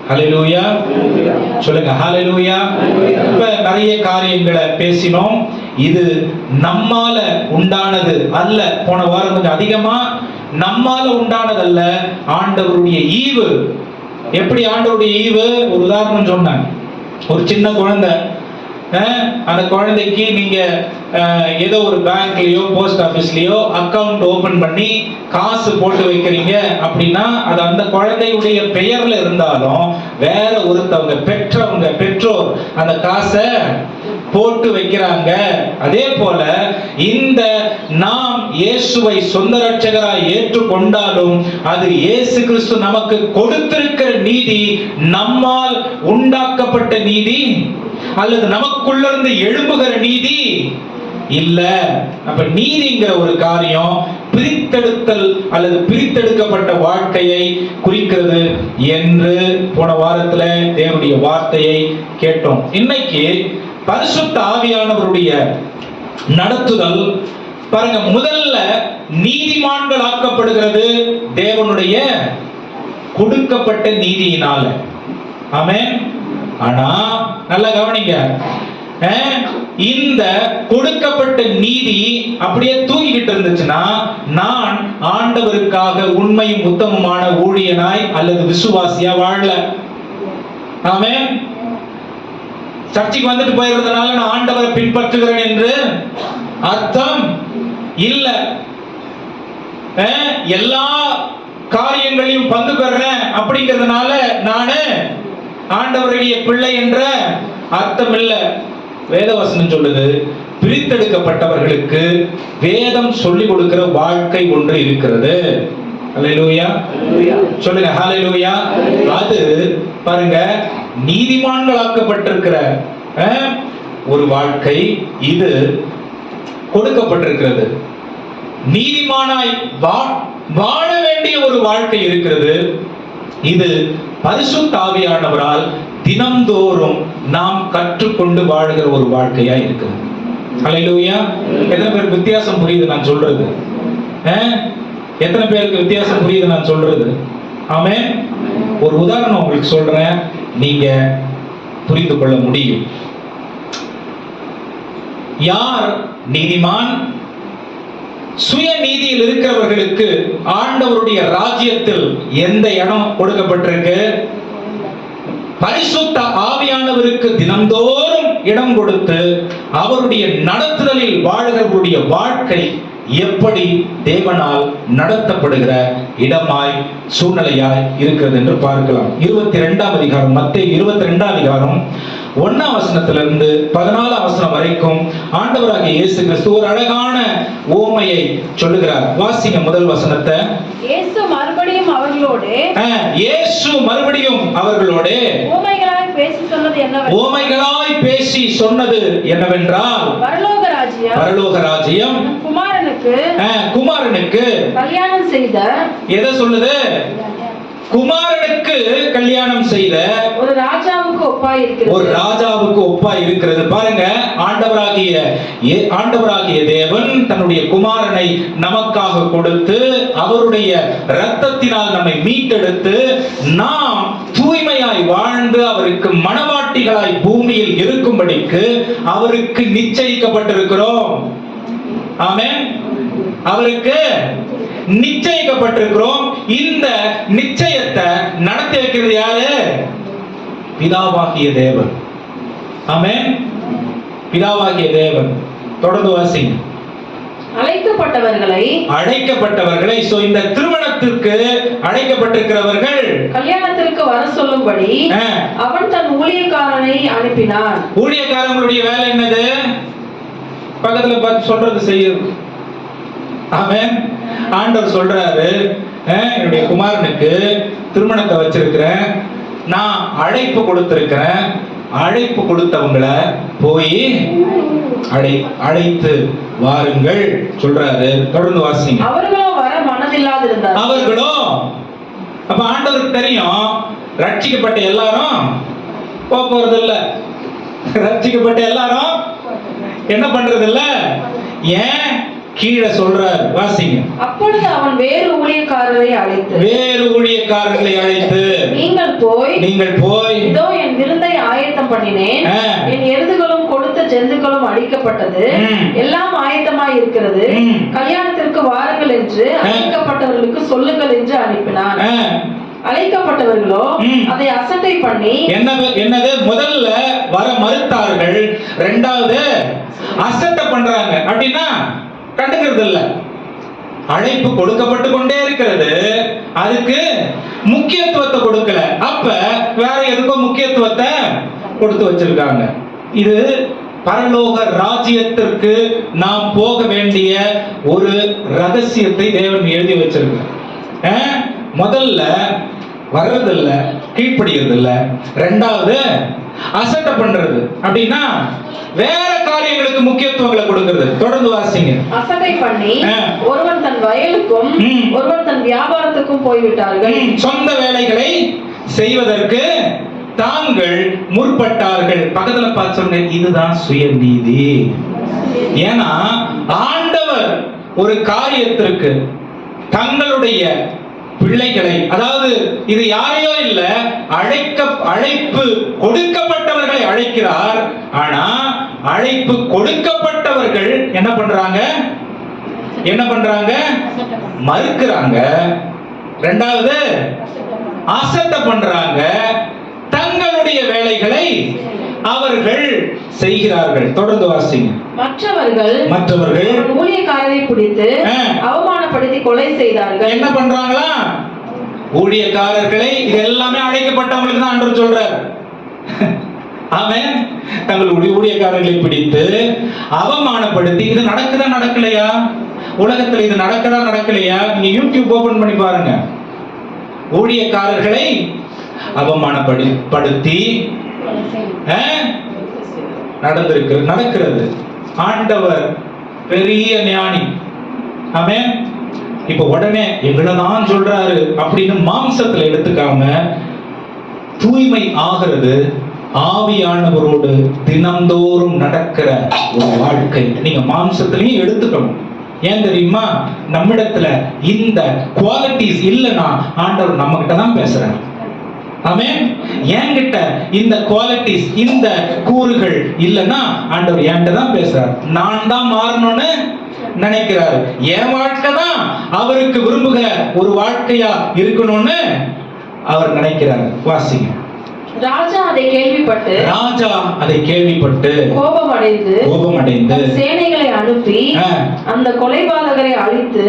ஹல்லேலூயா சொல்லுங்க. ஹல்லேலூயா. இப்ப நிறைய காரியங்களை பேசினோம். இது நம்மால உண்டானது அல்ல. போன வாரம் கொஞ்சம் அதிகமா நம்மால உண்டானது அல்ல, ஆண்டவருடைய ஈவு. எப்படி ஆண்டவருடைய ஈவு? ஒரு உதாரணம் சொன்னேன். ஒரு சின்ன குழந்தை, அந்த குழந்தைக்கு நீங்க ஏதோ ஒரு பேங்க்லயோ போஸ்ட் ஆபீஸ்லயோ அக்கவுண்ட் ஓபன் பண்ணி காசு போட்டு வைக்கிறீங்க அப்படின்னா அது அந்த குழந்தையுடைய பெயர்ல இருந்தாலும் வேற ஒருத்தவங்க பெற்றோர் அந்த காசை போட்டு வைக்கிறாங்க. அதே போல இந்த நாம் இயேசுவை சொந்த ரட்சகராய் ஏற்றுக்கொண்டாலும் அது இயேசு கிறிஸ்து நமக்கு கொடுத்திருக்கிற நீதி நம்மால் உண்டாக்கப்பட்ட நீதி அல்லது நமக்குள்ள இருந்து எழும்புகிற நீதி இல்ல. அப்ப நீதிங்கிற ஒரு காரியம் பிரித்தெடுத்தல் அல்லது பிரித்தெடுக்கப்பட்ட வாழ்க்கையை குறிக்கிறது என்று போன வாரத்துல தேவனுடைய வார்த்தையை கேட்டோம். இன்னைக்கு பரிசுத்த ஆவியானவருடைய நடத்துதல் பாருங்க. முதல்ல நீதிமான்கள் ஆக்கப்படுகிறது தேவனுடைய கொடுக்கப்பட்ட நீதியினால. ஆமென். ஆனா நல்லா கவனிங்க, இந்த கொடுக்கப்பட்ட நீதி அப்படியே தூங்கிக்கிட்டு இருந்துச்சுன்னா நான் ஆண்டவருக்காக உண்மையும் உத்தமமான ஊழியனாய் அல்லது விசுவாசியா வாழல. ஆமென். சர்ச்சைக்கு வந்துட்டு போயிருந்தனால நான் ஆண்டவரை பின்பற்றுகிறேன் என்று அர்த்தம் இல்ல. எல்லா காரியங்களையும் பங்கு பெறேன் அப்படிங்கிறதுனால நானு ஆண்டவருடைய பிள்ளை என்ற அர்த்தம் இல்ல. வேதவசனம் சொல்லுது, பிரித்தெடுக்கப்பட்டவர்களுக்கு வேதம் சொல்லிக் கொடுக்கிற வாழ்க்கை ஒன்று இருக்கிறது. ஹல்லேலூயா சொல்லுங்க. ஹல்லேலூயா. அது பாருங்க, நீதிமான்களாக்கப்பட்டிருக்கிற ஒரு வாழ்க்கை இது கொடுக்கப்பட்டிருக்கிறது. நீதிமானாய் வாழ வேண்டிய ஒரு வாழ்க்கை இருக்கிறது. இது பரிசுத்த ஆவியானவரால் தினம்தோறும் நாம் கற்றுக்கொண்டு வாழுகிற ஒரு வாழ்க்கையா இருக்குது. ஹல்லேலூயா. எத்தனை பேருக்கு வித்தியாசம் புரியுது நான் சொல்றது? எத்தனை பேருக்கு வித்தியாசம் புரியுது நான் சொல்றது? ஆமென். ஒரு உதாரணம் உங்களுக்கு சொல்றேன், நீங்க புரிந்து கொள்ள முடியும். யார் நீதிமான்? சுய நீதியில் இருக்கிறவர்களுக்கு ஆண்டவருடைய ராஜ்யத்தில் எந்த இடம் கொடுக்கப்பட்டிருக்கு? பரிசுத்த ஆவியானவருக்கு தினம்தோறும் இடம் கொடுத்து அவருடைய நடத்துதலில் வாழ்கிறவருடைய வாழ்க்கை எப்படி தேவனால் நடத்தப்படுகிற இடமாய் சூழ்நிலையாய் இருக்கிறது என்று பார்க்கலாம். 22ஆம் அதிகாரம், மத்தேயு 22ஆம் அதிகாரம் 1ஆம் வசனத்திலிருந்து 14ஆம் வசனம் வரைக்கும் ஆண்டவராகிய இயேசு கிறிஸ்து ஒரு அழகான ஓமையை சொல்லுகிறார். வாசிங்க முதல் வசனத்தை. இயேசு மறுபடியும் அவர்களோடு ஓமைகளாய் பேசி சொன்னது என்னவென்றால் பரலோக ராஜ்யம் குமாரனுக்கு கல்யாணம் செய்த, எதை சொல்லுது? குமாரனுக்கு கல்யாணம் செய்த ஒரு ராஜாவுக்கு ஒப்பாய் ஒரு இருக்கிறது. ராஜாவுக்கு ஒப்பாய் இருக்கிறது. பாருங்க, ஆண்டவராகிய தேவன் தன்னுடைய குமாரனை நமக்காக கொடுத்து அவருடைய இரத்தத்தினால் நம்மை மீட்டெடுத்து நாம் தூய்மையாய் வாழ்ந்து அவருக்கு மணவாட்டிகளாய் பூமியில் இருக்கும்படிக்கு அவருக்கு நிச்சயிக்கப்பட்டிருக்கிறோம். ஆமென். அவருக்கு நிச்சயிக்கப்பட்டிருக்கிறோம். இந்த நிச்சயத்தை நடத்தி வைக்கிறது யாரு? பிதாவாகிய தேவன். ஆமென். பிதாவாகிய தேவன். தொடர்ந்து வாசிங்க. அழைக்கப்பட்டவர்களை சோ இந்த திருமணத்திற்கு அழைக்கப்பட்டிருக்கிறவர்கள் கல்யாணத்திற்கு வர சொல்லும்படி அவன் தன் ஊழியக்காரனை அனுப்பினான். ஊழியக்காரங்களுடைய வேலை என்னது? பக்கத்துல பார்த்து சொல்றது செய்யுது. ஆமென். ஆண்டவர் சொல்றாரு, என்னுடைய குமாரனுக்கு திருமணத்தை வச்சிருக்கிறேன், நான் அழைப்பு கொடுத்திருக்கிறேன், அழைப்பு கொடுத்தவங்களை போய் அழைத்து வாருங்கள் சொல்றாரு. தொடர்ந்து வாசிங்க. அவர்களோ வர மனதில்லாதிருந்தார்கள். அவர்களோ, அப்ப ஆண்டவருக்கு தெரியும் ரட்சிக்கப்பட்ட எல்லாரும் போறது இல்ல, ரட்சிக்கப்பட்ட எல்லாரும் என்ன பண்றது இல்ல. ஏன்? கீழே சொல்றார், வாசிங்க. அப்பொழுது அவன் வேறு ஊழியக்காரரை அழைத்து நீங்கள் போய் இதோ என் விருந்தை ஆயத்தம் பண்ணினேன், என் எருதுகளும் கொடுத்த ஜந்துக்களும் அடிக்கப்பட்டது, எல்லாம் ஆயத்தமாய் இருக்கிறது, கல்யாணத்திற்கு வாருங்கள் என்று அழைக்கப்பட்டவர்களுக்கு சொல்லுங்கள் என்று அனுப்பினான். அழைக்கப்பட்டவர்களோ அதை அசட்டை பண்ணி என்னது? முதல்ல வர மறுத்தார்கள், இரண்டாவது அசட்டை பண்றாங்க. அப்படின்னா கண்டுக்கிறது இல்ல. அழைப்பு கொடுக்கப்பட்டு கொண்டே இருக்கிறது, அதுக்கு முக்கியத்துவத்தை கொடுக்கல. அப்ப வேற எதுக்கும் முக்கியத்துவத்தை கொடுத்து வச்சிருக்காங்க. இது பரலோக ராஜ்யத்திற்கு நாம் போக வேண்டிய ஒரு ரகசியத்தை தேவன் எழுதி வச்சிருக்க. முதல்ல வர்றதில்ல, கீழ்ப்படிகிறது இல்ல, ரெண்டாவது அசட்டை பண்றது. அப்படின்னா வேற காரியங்களுக்கு முக்கியத்துவங்களை கொடுக்கிறது. தொடர்ந்து வாசிங்க. அசட்டை பண்ணி ஒருவன் தன் வயலுக்கும் ஒருவன் தன் வியாபாரத்துக்கும் போய்விட்டார்கள். சொந்த வேலைகளை செய்வதற்கு தாங்கள் முற்பட்டார்கள். பக்கத்துல பார்த்து சொன்னேன், இதுதான் சுயநீதி. ஏன்னா ஆண்டவர் ஒரு காரியத்திற்கு தங்களுடைய பிள்ளைகளை, அதாவது இது யாரையோ இல்ல, அழைப்பு கொடுக்கப்பட்டவர்களை அழைக்கிறார். ஆனா அழைப்பு கொடுக்கப்பட்டவர்கள் என்ன பண்றாங்க? மறுக்கிறாங்க. இரண்டாவது அசட்டை பண்றாங்க. தங்களுடைய வேலைகளை அவர்கள் செய்கிறார்கள். தொடர்ந்து வாசிங்க. மற்றவர்கள் ஊழியக்காரரை பிடித்து அவமானப்படுத்தி கொலை செய்தார்கள். என்ன பண்றாங்களா? ஊழியக்காரர்களை, இது எல்லாமே அழைக்கப்பட்டவங்களுக்கு தான் ஆண்டவர் சொல்றார். ஆமென். தங்களுடைய ஊழியக்காரர்களை பிடித்து அவமானப்படுத்தி, இது நடக்கலையா? உலகத்துல இது நடக்கலையா? நீங்க யூடியூப் ஓபன் பண்ணி பாருங்க. ஊழியக்காரர்களை அவமானப்படுத்தி நடக்கிறது. ஆண்டவர் பெரிய ஞானி. ஆமென். இப்ப உடனே எங்களதான் சொல்றாரு அப்படின்னு மாம்சத்துல எடுத்துக்காம, தூய்மை ஆகிறது ஆவியானவரோடு தினந்தோறும் நடக்கிற ஒரு வாழ்க்கை. நீங்க மாம்சத்திலையும் எடுத்துக்கணும். ஏன் தெரியுமா? நம்மிடத்துல இந்த குவாலிட்டிஸ் இல்லைன்னா ஆண்டவர் நம்ம கிட்ட தான் பேசுறாரு. ஆமென். என்கிட்ட இந்த குவாலிட்டிஸ், இந்த கூறுகள் இல்லைன்னா ஆண்டவர் என்கிட்ட தான் பேசுறாரு. நான் தான் மாறணும்னு நினைக்கிறாரு. என் வாழ்க்கை தான் அவருக்கு விரும்புகிற ஒரு வாழ்க்கையா இருக்கணும்னு அவர் நினைக்கிறார். வாசிங்க. ராஜா அதை கேள்விப்பட்டு கோபமடைந்து சேனைகளை அனுப்பி அந்த கொலைபாதகரை அழித்து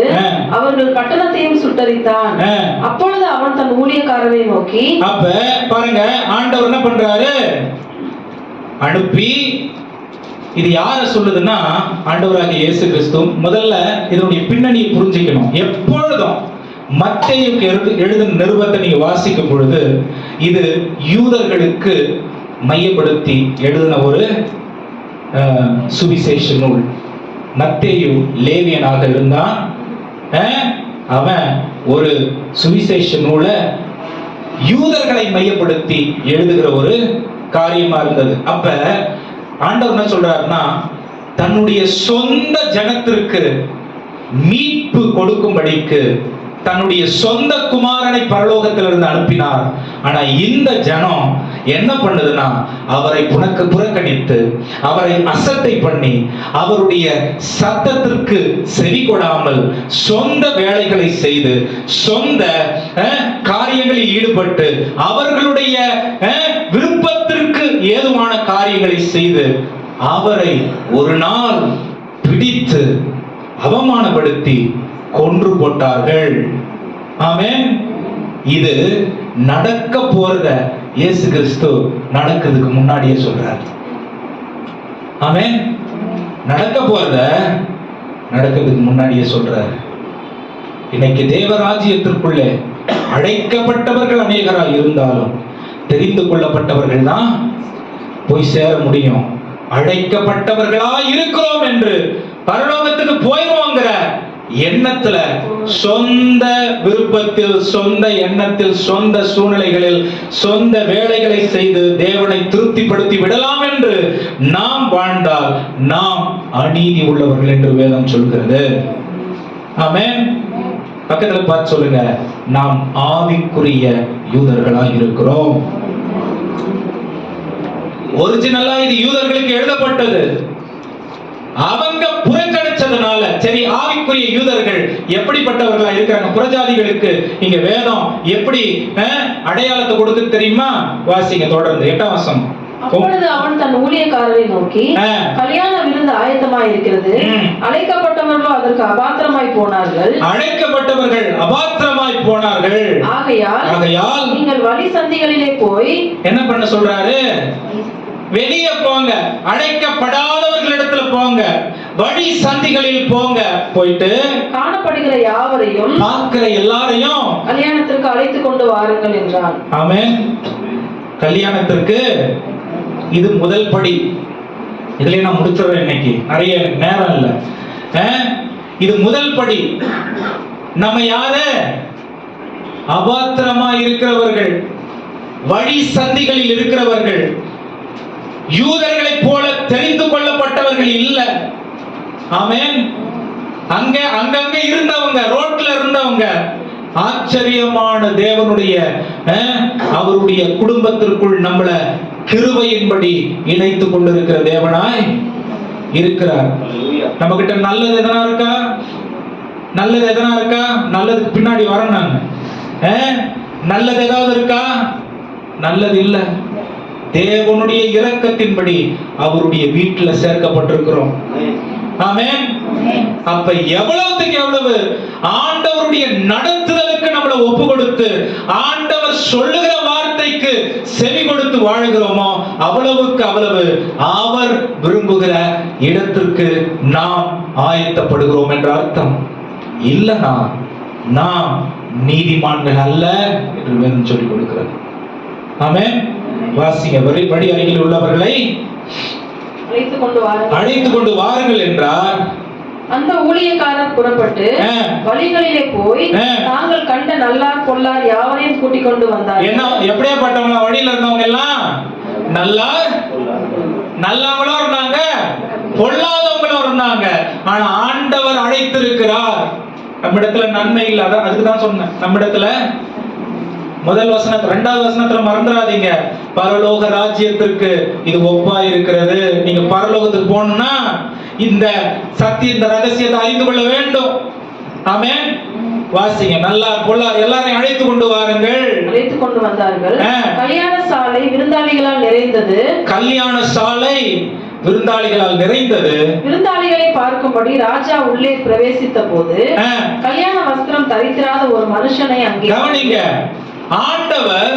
அவர்கள் பட்டணத்தையும் சுட்டரித்தான். அப்பொழுது அவன் தன் ஊழியக்காரரை நோக்கி, அப்ப பாருங்க, ஆண்டவர் என்ன பண்றாரு? அனுப்பி. இது யார சொல்லுதுன்னா ஆண்டவராகிய இயேசு கிறிஸ்து. முதல்ல இதனுடைய பின்னணியை புரிஞ்சுக்கணும். எப்பொழுதும் மத்தேயுக்கு எழுதின நிருபத்தை நீங்க வாசிக்கும் பொழுது இது யூதர்களுக்கு மையப்படுத்தி எழுதின ஒரு சுவிசேஷ நூல். மத்தேயு லேவியனாக இருந்தான். அவன் ஒரு சுவிசேஷ நூலை யூதர்களை மையப்படுத்தி எழுதுகிற ஒரு காரியமா இருந்தது. அப்ப ஆண்டவர் என்ன சொல்றாருன்னா, தன்னுடைய சொந்த ஜனத்திற்கு மீட்பு கொடுக்கும்படிக்கு தன்னுடைய சொந்த குமாரனை பரலோகத்திலிருந்து அனுப்பினார். ஆனா இந்த ஜனம் என்ன பண்ணுதுன்னா, அவரை புறக்கணித்து அவரை அசட்டை பண்ணி அவருடைய சத்தத்திற்கு செவி கொடாமல் சொந்த வேலைகளை செய்து சொந்த காரியங்களில் ஈடுபட்டு அவர்களுடைய விருப்பத்திற்கு ஏதுவான காரியங்களை செய்து அவரை ஒரு நாள் பிடித்து அவமானப்படுத்தி கொன்று போட்டார்கள். ஆமென். இது நடக்க போறத இயேசு கிறிஸ்து நடக்கிறதுக்கு முன்னாடியே சொல்றார். ஆமென். நடக்க போறத நடக்கிறதுக்கு முன்னாடியே சொல்றார். இன்னைக்கு தேவராஜ்யத்திற்குள்ளே அழைக்கப்பட்டவர்கள் அநேகராய் இருந்தாலும் தெரிந்து கொள்ளப்பட்டவர்கள் தான் போய் சேர முடியும். அழைக்கப்பட்டவர்களா இருக்கிறோம் என்று பரலோகத்துக்கு போயிடுவோங்கிற எண்ணத்துல, சொந்த விருப்பத்தில், சொந்த எண்ணத்தில், சொந்த சூழ்நிலைகளில், சொந்த வேலைகளை செய்து தேவனை திருப்திப்படுத்தி விடலாம் என்று நாம் வாழ்ந்தால் நாம் அநீதி உள்ளவர்கள் என்று வேதம் சொல்கிறது. ஆமென். பக்கத்துல பார்த்து சொல்லுங்க, நாம் ஆவிக்குரிய யூதர்களா இருக்கிறோம். ஒரிஜினலா இது யூதர்களுக்கு எழுதப்பட்டது. அவங்க புறக்கணிச்சதுனால, சரி ஆவிக்குரிய யூதர்கள் எப்படிப்பட்டவர்களா இருக்கிறாங்க, புறஜாதிகளுக்கு இங்க வேதம் எப்படி அடையாளத்தை கொடுத்து தெரியுமா? வாசிங்க தொடர்ந்து 8ஆம் வசனம். அப்பொழுது அவன் தன் ஊழியக்காரரை நோக்கி, கல்யாண விருந்து ஆயத்தமாய் இருக்கிறது, அழைக்கப்பட்டவர்களோ அதற்கு அபாத்திரமாய் போனார்கள். அழைக்கப்பட்டவர்கள் அபாத்திரமாய் போனார்கள். ஆகையால் நீங்கள் வழி சந்திகளிலே போய் என்ன பண்ண சொல்றாரு? வெளியே போங்க, அழைக்கப்படாதவர்களிடத்துல போங்க, வழி சந்திகளில் போங்க, போயிட்டு காணப்படுகிற யாவரையும், பார்க்கிற எல்லாரையும் கல்யாணத்திற்கு அழைத்து கொண்டு வாருங்கள் என்றான். ஆமென். கல்யாணத்திற்கு இது முதல் படி. இதுல நான் முடிச்சிடுறேன், இன்னைக்கு நிறைய நேரம் இல்லை. இது முதல் படி. நம்ம யாரு? அபாத்திரமா இருக்கிறவர்கள், வழி சந்திகளில் இருக்கிறவர்கள், யூதர்களை போல தெரிந்து கொள்ளப்பட்டவர்கள் இல்ல. ஆமென். அங்கங்க இருந்தவங்க, ரோட்ல இருந்தவங்க, ஆச்சரியமான தேவனுடைய அவருடைய குடும்பத்திற்குள் நம்மள கிருபையின்படி இணைத்துக் கொண்டிருக்கிற தேவனாய் இருக்கிறார். நம்ம கிட்ட நல்லது எதனா இருக்கா? நல்லது எதனா இருக்கா? நல்லதுக்கு பின்னாடி வரேன் நான். நல்லது ஏதாவது இருக்கா? நல்லது இல்ல. தேவனுடைய இரக்கத்தின்படி அவருடைய வீட்டுல சேர்க்கப்பட்டிருக்கிறோம். ஆமென். அப்ப எவ்வளவுக்கு எவ்வளவு ஆண்டவருடைய நடத்துதலுக்கு நம்மளை ஒப்பு கொடுத்து ஆண்டவர் சொல்லுகிற வார்த்தைக்கு செவி கொடுத்து வாழ்கிறோமோ அவ்வளவுக்கு அவ்வளவு அவர் விரும்புகிற இடத்திற்கு நாம் ஆயத்தப்படுகிறோம் என்ற அர்த்தம். இல்லனா நாம் நீதிமான்கள் அல்ல என்று வேதம் சொல்லிக் கொடுக்கிறது. ஆமென். வாசிங்க. வழி அருகில் உள்ளவர்களை அழைத்துக் கொண்டு வாருங்கள் என்றார். அந்த ஊழியக்காரர் புறப்பட்டு வழிகளிலே போய் தாங்கள் கண்ட நல்லார் பொல்லார் யாவரையும் கூட்டிக் கொண்டு வந்தார். என்ன எப்படியாப்பட்டவங்களா? வழியில இருந்தவங்க எல்லாம் நல்லவங்களும் இருந்தாங்க, பொல்லாதவங்களும் இருந்தாங்க. ஆனா ஆண்டவர் அழைத்திருக்கிறார். நம்மிடத்துல நன்மை இல்லை. அதுக்கு தான் சொன்னேன். நம்மிடத்துல முதல் வசனத்துல, 2வது வசனத்துல மறந்துடாதீங்க, பரலோக ராஜ்யத்திற்கு இது ஒப்பா இருக்கிறது. நீங்க பரலோகத்துக்கு போகணும்னா இந்த சத்திய, இந்த ரகசியத்தை அறிந்து கொள்ள வேண்டும். ஆமென். வாசிங்க. நல்லார் பொல்லார் எல்லாரையும் அழைத்து கொண்டு வாருங்கள். அழைத்து கொண்டு வந்தார்கள். கல்யாண சாலை விருந்தாளிகளால் நிறைந்தது. கல்யாண சாலை விருந்தாளிகளால் நிறைந்தது. விருந்தாளிகளை பார்க்கும்படி ராஜா உள்ளே பிரவேசித்த போது கல்யாண வஸ்திரம் தரித்திராத ஒரு மனுஷனை அங்கே கவனிங்க. ஆண்டவர்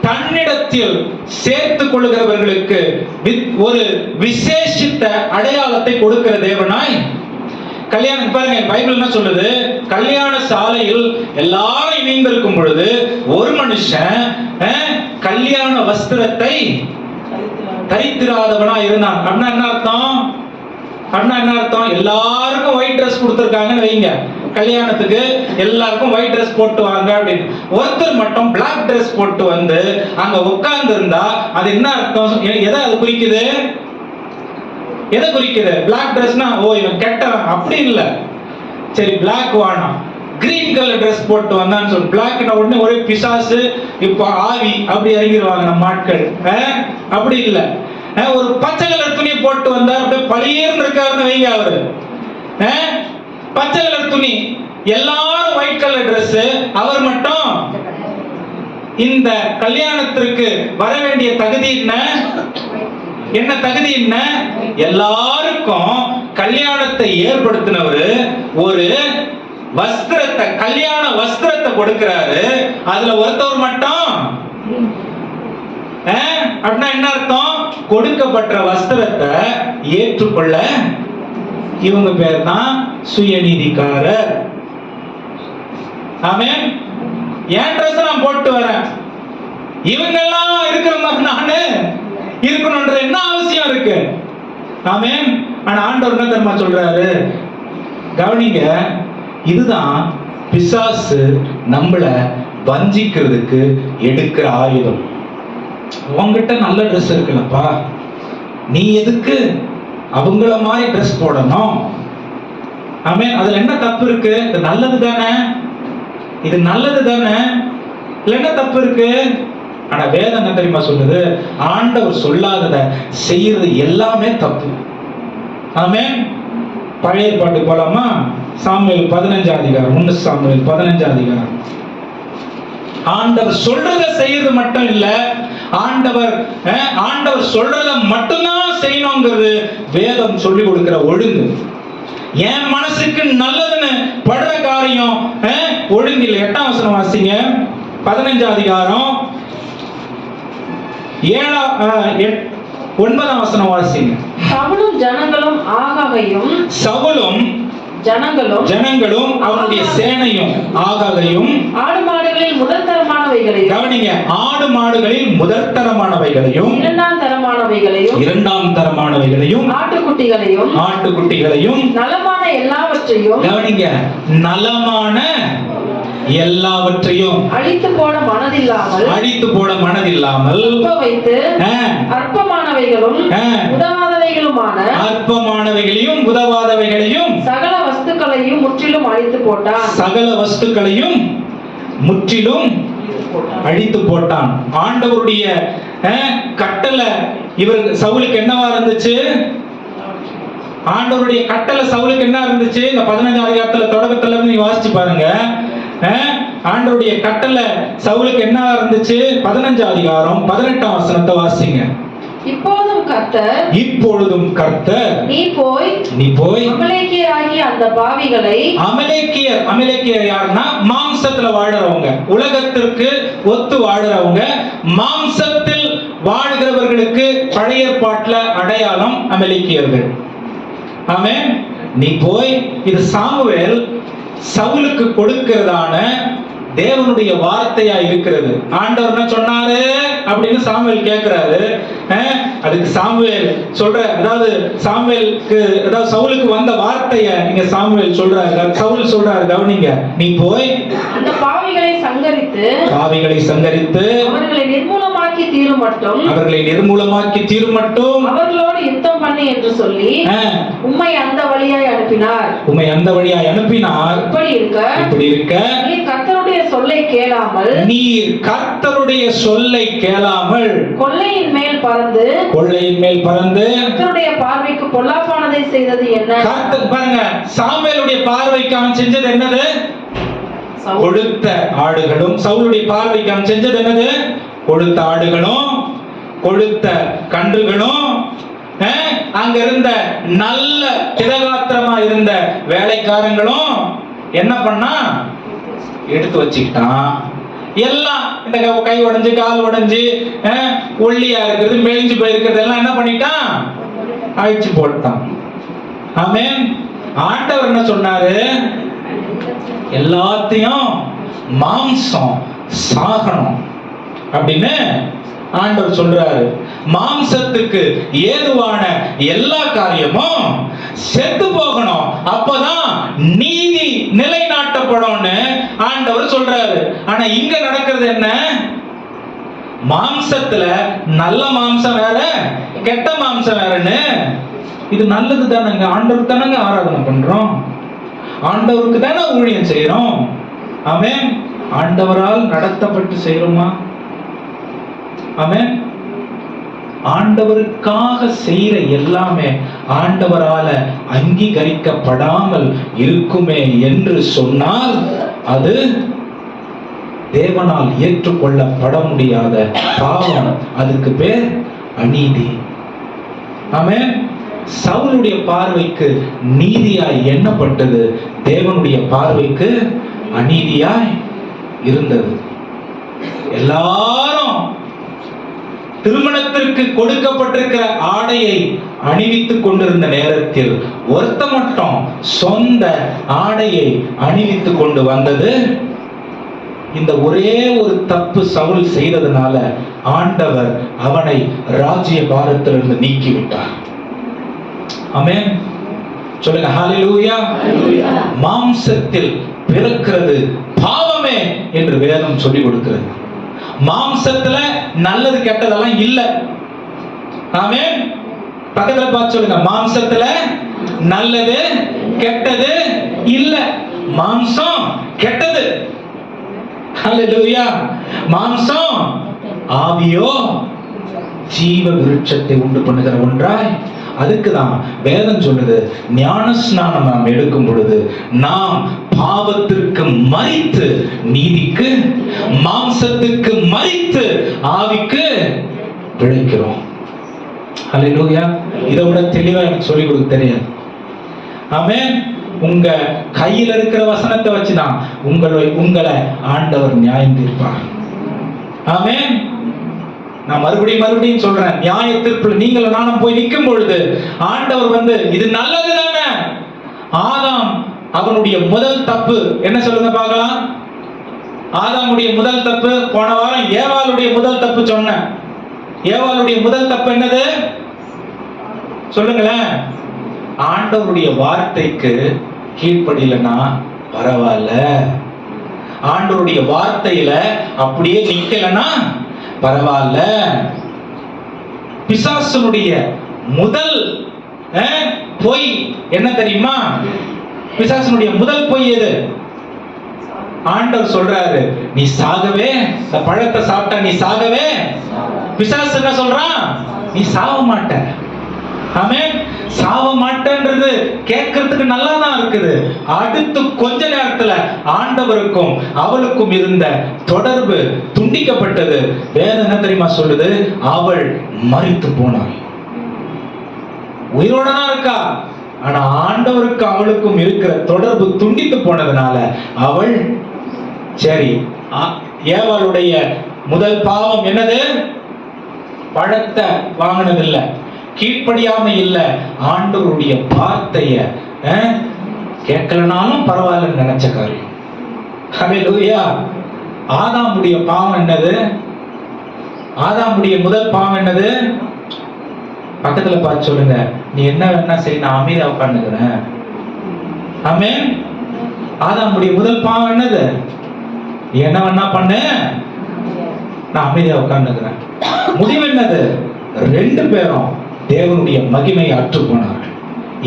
தன்னிடத்தில் சேர்த்துக் கொள்ளுகிறவர்களுக்கு ஒரு விசேஷித்த அடையாளத்தை கொடுக்கிற தேவனாய் கல்யாணம். பாருங்க, பைபிள் என்ன சொல்லுது? கல்யாண சாலையில் எல்லாரும் இணைந்திருக்கும் பொழுது ஒரு மனுஷன் கல்யாண வஸ்திரத்தை தரித்திராதவனா இருந்தான். அப்படின்னா என்ன அர்த்தம்? எல்லாருக்கும் ஒயிட் ட்ரெஸ் கொடுத்திருக்காங்கன்னு வைங்க. கல்யாணத்துக்கு எல்லாருக்கும் ஒயிட் ட்ரெஸ் போட்டு வாங்க அப்படின்னு. ஒருத்தர் மட்டும் பிளாக் ட்ரெஸ் போட்டு வந்து அங்க உட்கார்ந்து இருந்தா அது என்ன அர்த்தம்? எதை அது குறிக்குது? எதை குறிக்குது? பிளாக் ட்ரெஸ்னா ஓ இவன் கெட்டவன் அப்படி இல்ல. சரி பிளாக் வேணாம், கிரீன் கலர் ட்ரெஸ் போட்டு வந்தான்னு சொல்லு. பிளாக்னா உடனே ஒரே பிசாசு இப்போ ஆவி அப்படி இறங்கிடுவாங்க நம்ம ஆட்கள். அப்படி இல்ல. ஒரு பச்சை கலர் துணி போட்டு வந்தா அப்படியே பளிர்னு இருக்காருன்னு வைங்க. அவரு பச்சை கலர் துணி, எல்லாரும் ஒயிட் கலர் ட்ரெஸ், அவர் மட்டும். இந்த கல்யாணத்திற்கு வர வேண்டிய தகுதி என்ன? என்ன தகுதி என்ன? எல்லாருக்கும் கல்யாணத்தை ஏற்படுத்தினவர் ஒரு வஸ்திரத்தை, கல்யாண வஸ்திரத்தை கொடுக்கிறாரு. அதுல ஒருத்தவர் மட்டும் அப்படின்னா என்ன அர்த்தம்? கொடுக்கப்பட்ட வஸ்திரத்தை ஏற்றுக்கொள்ள இவங்க பேர் தான் சுயநீதிக்காரர். ஆமென். என் ட்ரெஸ் நான் போட்டு வரேன், இவங்க எல்லாம் இருக்கிற மாதிரி நானு இருக்கணும்ன்ற என்ன அவசியம் இருக்கு? ஆமென். ஆனா ஆண்டவர் என்ன தெரியுமா சொல்றாரு? கவனிங்க, இதுதான் பிசாசு நம்மள வஞ்சிக்கிறதுக்கு எடுக்கிற ஆயுதம். உங்ககிட்ட நல்ல ட்ரெஸ் இருக்குல்லப்பா, நீ எதுக்கு அவங்கள மாதிரி ட்ரெஸ் போடணும்? ஆமென். அதுல என்ன தப்பு இருக்கு? இது நல்லது தானே, இது நல்லது தானே, இல்ல என்ன தப்பு இருக்கு? ஆனா வேதம் என்ன தெரியுமா சொல்லுது? ஆண்டவர் சொல்லாதத செய்யறது எல்லாமே தப்பு. ஆமென். பழைய பாட்டு போலாமா? சாமுவேல் 15 அதிகாரம், 1 சாமுவேல் 15 அதிகாரம். ஆண்டவர் சொல்றத செய்யறது மட்டும் இல்ல, ஆண்டவர் சொல்றத மட்டும்தான் செய்யணுங்கிறது வேதம் சொல்லி கொடுக்கிற ஒழுங்கு. என் மனசுக்கு நல்லதுன்னு படுற காரியம் ஒழுங்கு இல்லை. 8ஆம் வசனம் வாசிங்க. 15 அதிகாரம் 9ஆம் வசனம் வாசிங்க. சவுலும் ஜனங்களும் ஆகாகையும், சவுலும் ஜனங்களும் அவருடைய சேனையும் ஆகாகையும் ஆடு மாடுகளில் முதல் தரமானவைகளையும், கவனிங்க, ஆடு மாடுகளில் முதல் தரமானவைகளையும், இரண்டாம் தரமானவைகளையும், ஆட்டுக்குட்டிகளையும், நலமான எல்லாவற்றையும், கவனிங்க, நலமான எல்லாவற்றையும் அழித்து போட மனதில்லாமல் வைத்து அற்பமானவைகளும் உதவாதவைகளையும் சகல வஸ்துக்களையும் முற்றிலும் அழித்து போட்டான். ஆண்டவருடைய கட்டளை இவர் சவுலுக்கு என்னவா இருந்துச்சு? ஆண்டவருடைய கட்டளை சவுலுக்கு என்ன இருந்துச்சு? இந்த 15 அதிகாரத்துல தொடக்கத்துல இருந்து நீங்க வாசிச்சு பாருங்க. ஆண்டவருடைய கட்டளை சவுலுக்கு என்ன இருந்துச்சு? 15 அதிகாரம் 18ஆம் வசனத்தை வாசிங்க. இப்பொழுதும் கர்த்தர் நீ போய் அமலேக்கியராகிய அந்த பாவிகளை, அமலேக்கியர் யாருன்னா மாம்சத்துல வாழுறவங்க, உலகத்திற்கு ஒத்து வாழுறவங்க, மாம்சத்தில் வாழ்கிறவர்களுக்கு பழைய ஏற்பாட்டுல அடையாளம் அமலேக்கியர்கள். ஆமென். நீ போய், இது சாமுவேல் சவுலுக்கு கொடுக்கிறதான தேவனுடைய வார்த்தையா இருக்கிறது. ஆண்டவர் என்ன சொன்னாரு அப்படின்னு சாமுவேல் கேட்கிறாரு. அதுக்கு சாமுவேல் சொல்ற, அதாவது சாமுவேலுக்கு, அதாவது சவுலுக்கு வந்த வார்த்தைய இங்க சாமுவேல் சொல்றாரு, சவுல் சொல்றாரு. கவனிங்க, நீ போய் அந்த பாவிகளை சங்கரித்து அவர்களை நிர்மூலமாக்கி தீரும் மட்டும் அவர்களோடு யுத்தம் பண்ணி என்று சொல்லி உம்மை அந்த வழியாய் அனுப்பினார். இப்படி இருக்க நீர் கர்த்தருடைய சொல்லை கேளாமல் கொள்ளையின் மேல் பறந்து கர்த்தருடைய பார்வைக்கு பொல்லாப்பானதை செய்தது என்ன? பாருங்க, சாமுவேலுடைய பார்வைக்கு அவன் செஞ்சது என்னது? கொழுத்த ஆடுகளும். சவுலுடைய பார்வைக்கு அவன் செஞ்சது என்னது? கொழுத்த ஆடுகளும் கொழுத்த கன்றுகளும். அங்க இருந்த நல்ல திடகாத்திரமா இருந்த வேலைக்காரங்களும் என்ன பண்ணா? எடுத்து வச்சுக்கிட்டான். எல்லாம் இந்த கை உடைஞ்சு, கால் உடைஞ்சு, ஒல்லியா இருக்கிறது, மெலிஞ்சு போயிருக்கிறது எல்லாம் என்ன பண்ணிட்டான்? அழிச்சு போட்டான். ஆமென். ஆண்டவர் என்ன சொன்னாரு? எல்லாத்தையும் மாம்சம் சாகணும் அப்படின்னு ஆண்டவர் சொல்றாரு. மாம்சத்துக்கு ஏதுவான எல்லா காரியமும் செத்து போகணும். அப்பதான் நீதி நிலை ரட்சிக்கப்படும்னு ஆண்டவர் சொல்றாரு. ஆனா இங்க நடக்கிறது என்ன? மாம்சத்துல நல்ல மாம்சம் வேற, கெட்ட மாம்சம் வேறன்னு. இது நல்லது தானங்க, ஆண்டவருக்கு தானங்க ஆராதனை பண்றோம், ஆண்டவருக்கு தானே ஊழியம் செய்யறோம். ஆமென். ஆண்டவரால் நடத்தப்பட்டு செய்யறோமா? ஆமென். ஆண்டவருக்காக செய்யற எல்லாமே ஆண்டவரால அங்கீகரிக்கப்படாமல் இருக்குமே என்று சொன்னால் அது தேவனால் ஏற்றுக்கொள்ளப்பட முடியாத பாவம். அதுக்கு பேர் அநீதி. ஆமென். சவுலுடைய பார்வைக்கு நீதியாய் எண்ணப்பட்டது, தேவனுடைய பார்வைக்கு அநீதியாய் இருந்தது. எல்லாரும் திருமணத்திற்கு கொடுக்கப்பட்டிருக்கிற ஆடையை அணிவித்துக் கொண்டிருந்த நேரத்தில் ஒருத்த மட்டும் சொந்த ஆடையை அணிவித்துக் கொண்டு வந்தது. இந்த ஒரே ஒரு தப்பு சவுல் செய்ததனால ஆண்டவர் அவனை ராஜ்ய பாரத்திலிருந்து நீக்கிவிட்டார். ஆமென். சொல்லுங்க ஹல்லேலூயா. மாம்சத்தில் பிறக்கிறது பாவமே என்று வேதம் சொல்லிக் கொடுக்கிறது. மாம்சத்துல நல்லது கெட்டதெல்லாம் இல்ல. ஆமென். பக்கத்துல பார்த்து சொல்லுங்க, மாம்சத்துல நல்லது கெட்டது இல்ல. மாம்சம் கெட்டது. ஹல்லேலூயா. மாம்சம் ஆவியோ ஜீவ விருட்சத்தை உண்டு பண்ணுகிற ஒன்றாய். அதுக்குதான் வேதம் சொல்லுது, ஞான ஸ்நானம் நாம் எடுக்கும் பொழுது நாம் பாவத்திற்கு மரித்து நீதிக்கு, மாம்சத்துக்கு மரித்து ஆவிக்கு பிழைக்கிறோம். ஹல்லேலூயா. இதை விட தெளிவா எனக்கு சொல்லிக் கொடுக்க தெரியாது. ஆமென். உங்க கையில் இருக்கிற வசனத்தை வச்சுதான் உங்களை ஆண்டவர் நியாயம் தீர்ப்பார். ஆமென். நான் மறுபடியும் சொல்றேன், நியாய தீர்ப்புல நீங்களும் நானும் போய் நிற்கும் பொழுது ஆண்டவர் இது நல்லது தானே. ஆதாம் அவனுடைய முதல் தப்பு என்ன சொல்லுங்க பார்க்கலாம். ஆதாமுடைய முதல் தப்பு, போன வாரம் ஏவாளுடைய முதல் தப்பு சொன்னேன். ஏவாளுடைய முதல் தப்பு என்னது சொல்லுங்களேன். ஆண்டவருடைய வார்த்தைக்கு கீழ்ப்படியலன்னா பரவாயில்ல, ஆண்டவருடைய வார்த்தையில அப்படியே நிக்கலன்னா பரவாயில்ல. பிசாசனுடைய முதல் பொய் என்ன தெரியுமா? பிசாசனுடைய முதல் பொய் எது? ஆண்டவர் சொல்றாரு, நீ சாகவே, இந்த பழத்தை சாப்பிட்டா நீ சாகவே. பிசாசு என்ன சொல்றான்? நீ சாவ மாட்ட. ஆமென். சாவ மாட்டேன்றது கேட்கறதுக்கு நல்லா தான் இருக்குது. அடுத்து கொஞ்ச நேரத்துல ஆண்டவருக்கும் அவளுக்கும் இருந்த தொடர்பு துண்டிக்கப்பட்டது. வேதம் என்ன தெரியுமா சொல்லுது? அவள் மரித்து போனாள். உயிரோட தான் இருக்கா, ஆனா ஆண்டவருக்கு அவளுக்கும் இருக்கிற தொடர்பு துண்டித்து போனதுனால அவள் சரி. ஏவாளுடைய முதல் பாவம் என்னது? பழத்தை வாங்கினதில்லை, கீழ்ப்படியாம இல்ல, ஆண்டவருடைய வார்த்தைய கேட்கலனாலும் பரவாயில்லன்னு நினைச்ச காரியம். ஹல்லேலூயா. ஆதாமுடைய பாவம் என்னது? ஆதாமுடைய முதல் பாவம் என்னது? பக்கத்துல பார்த்து சொல்லுங்க, நீ என்ன வேணா சரி, நான் அமைதியா உட்கார்ந்துக்கிறேன். ஆமென். ஆதாமுடைய முதல் பாவம் என்னது? நீ என்ன வேணா பண்ணு, நான் அமைதியா உட்கார்ந்துக்கிறேன். முடிவு என்னது? ரெண்டு பேரும் தேவனுடைய மகிமையை அற்று போனார்கள்.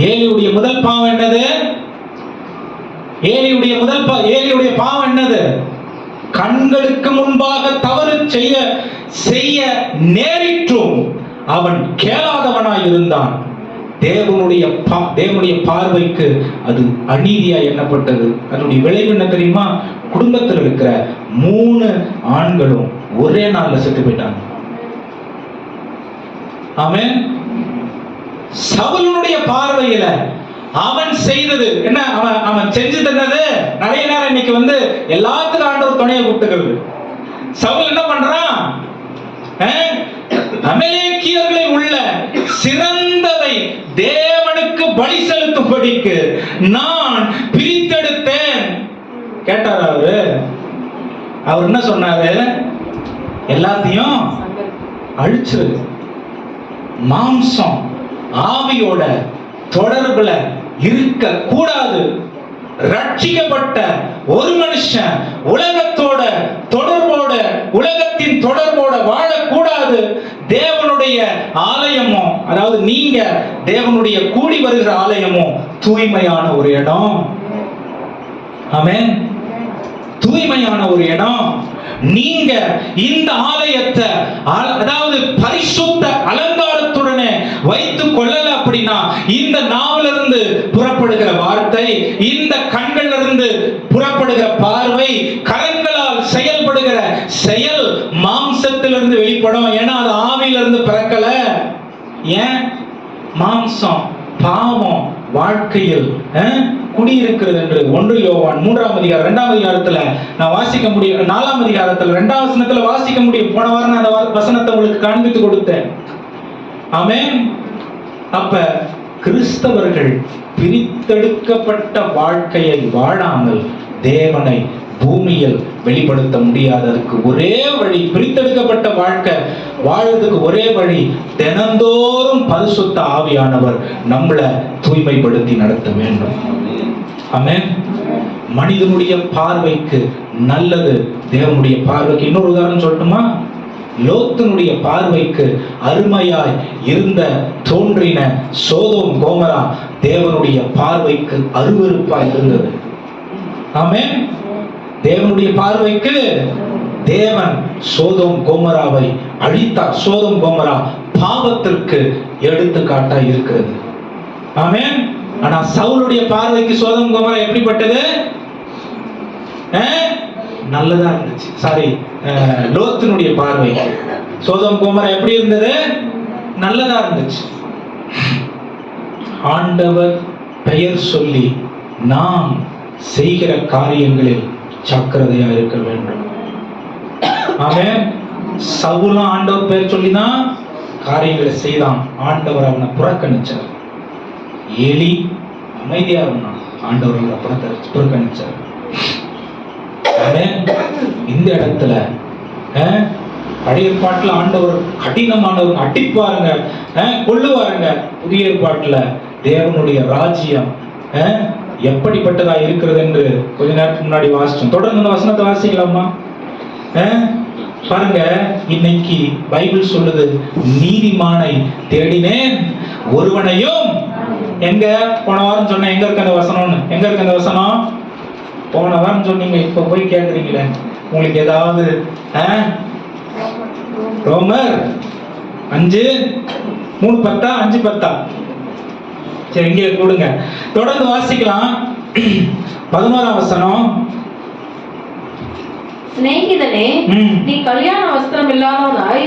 ஏலியுடைய முதல் பாவம் என்னது? ஏலியுடைய பாவம் என்னது? கண்களுக்கு முன்பாக தவறு செய்ய நேரிட்டும் அவன் கேளாதவனாய் இருந்தான். தேவனுடைய பார்வைக்கு அது அநீதியா எண்ணப்பட்டது. அதனுடைய விளைவு என்ன தெரியுமா? குடும்பத்தில் இருக்கிற 3 ஆண்களும் ஒரே நாள்ல செத்து போயிட்டாங்க. ஆமென். சவுலுடைய பார்வையில அவன் செய்தது என்ன? அவன் செஞ்சது என்னது? நிறைய நேரம் இன்னைக்கு எல்லாத்துக்கும் ஆண்டவர் துணையை கூப்பிட்டுக்கிறது. சவுல் என்ன பண்றான்? அமலேக்கியர்களில் உள்ள சிறந்ததை தேவனுக்கு பலி செலுத்தும்படிக்கு நான் பிரித்தெடுத்தேன். கேட்டார் அவர் என்ன சொன்னாரு? எல்லாத்தையும் அழிச்சிரு. மாம்சம் ஆவியோட தொடர்புல இருக்க கூடாது. ரட்சிக்கப்பட்ட ஒரு மனுஷன் உலகத்தோட தொடர்போட, உலகத்தின் தொடர்போட வாழக்கூடாது. தேவனுடைய ஆலயமோ, அதாவது நீங்க தேவனுடைய கூடி வருகிற ஆலயமோ தூய்மையான ஒரு இடம். ஆமென். தூய்மையான ஒரு இடம். நீங்க இந்த ஆலயத்தை அதாவது பரிசுத்த அலங்காரத்துடனே வைத்துக் கொள்ளல அப்படின்னா, இந்த நாவிலிருந்து புறப்படுகிற வார்த்தை, இந்த கண்களிலிருந்து புறப்படுகிற பார்வை, கரங்களால் செயல்படுகிற செயல் மாம்சத்திலிருந்து வெளிப்படும். ஏன்னா அது ஆவியிலிருந்து பிறக்கல. ஏன்? மாம்சம் பாவம் வாழ்க்கையில் குடியிருக்கிறது என்று 1 யோவான் 3ஆம் அதிகாரம் 2ஆம் அதிகாரத்துல நான் வாசிக்க முடியும். 4ஆம் அதிகாரத்துல 2ஆம் வசனத்துல வாசிக்க முடியும். போன வாரம் நான் அந்த வசனத்தை உங்களுக்கு காண்பித்து கொடுத்தேன். ஆமென். அப்ப கிறிஸ்தவர்கள் பிரித்தெடுக்கப்பட்ட வாழ்க்கையை வாழாமல் தேவனை பூமியில் வெளிப்படுத்த முடியாததுக்கு ஒரே வழி, பிரித்தெடுக்கப்பட்ட வாழ்க்கை வாழ்றதுக்கு ஒரே வழி, தினந்தோறும் பரிசுத்த ஆவியானவர் நம்மளை தூய்மைப்படுத்தி நடத்த வேண்டும். ஆமென். மனிதனுடைய பார்வைக்கு நல்லது, தேவனுடைய பார்வைக்கு. இன்னொரு உதாரணம் சொல்லட்டுமா? லோத்தினுடைய பார்வைக்கு அருமையாய் இருந்த தோன்றின சோதோம் கோமரா தேவனுடைய பார்வைக்கு அருவருப்பாய் இருந்தது. ஆமென். தேவனுடைய பார்வைக்கு தேவன் சோதோம் கோமராவை அழித்தார். சோதோம் கோமரா பாவத்திற்கு எடுத்துக்காட்டா இருக்கிறது. ஆமென். ஆனா சவுலுடைய பார்வைக்கு சோதோம் கோமரா எப்படிப்பட்டது? நல்லதா இருந்துச்சு. சாரி, லோத்தினுடைய பார்வை சோதோம் கோமரா எப்படி இருந்தது? நல்லதா இருந்துச்சு. ஆண்டவர் பெயர் சொல்லி நாம் செய்கிற காரியங்களில் ஜாக்கிரதையா இருக்க வேண்டும். ஆமென். சவுலும் ஆண்டவர் பெயர் சொல்லிதான் காரியங்களை செய்தான். ஆண்டவர் அவனை புறக்கணிச்சார். ஏலி அமைதியா இருந்தான், ஆண்டவர் அவனை புறக்கணிச்சார். இந்த இடத்துல பழைய ஏற்பாட்டுல ஆண்டவர் கடினமானவர், அடிப்பாருங்க, கொள்ளுவாருங்க. புதிய ஏற்பாட்டுல தேவனுடைய ராஜ்யம் எப்படிப்பட்டதா இருக்கிறது என்று கொஞ்ச நேரத்துக்கு முன்னாடி வாசிச்சோம். தொடர்ந்து இந்த வசனத்தை வாசிக்கலாமா? பாருங்க, இன்னைக்கு பைபிள் சொல்லுது, நீதிமானை தேடினேன் ஒருவனையும். எங்க போன வாரம் சொன்ன எங்க இருக்கு அந்த வசனம்னு? எங்க இருக்கு அந்த வசனம்? போன வாரம் சொன்னீங்க, இப்ப போய் கேக்குறீங்களே. உங்களுக்கு ஏதாவது ரோமர் 5:3 5:10 சரி, இங்கே கொடுங்க. தொடர்ந்து வாசிக்கலாம். 11ஆம் வசனம். சிநேகிதனே, நீ கல்யாண வஸ்திரம் இல்லாதவனாய்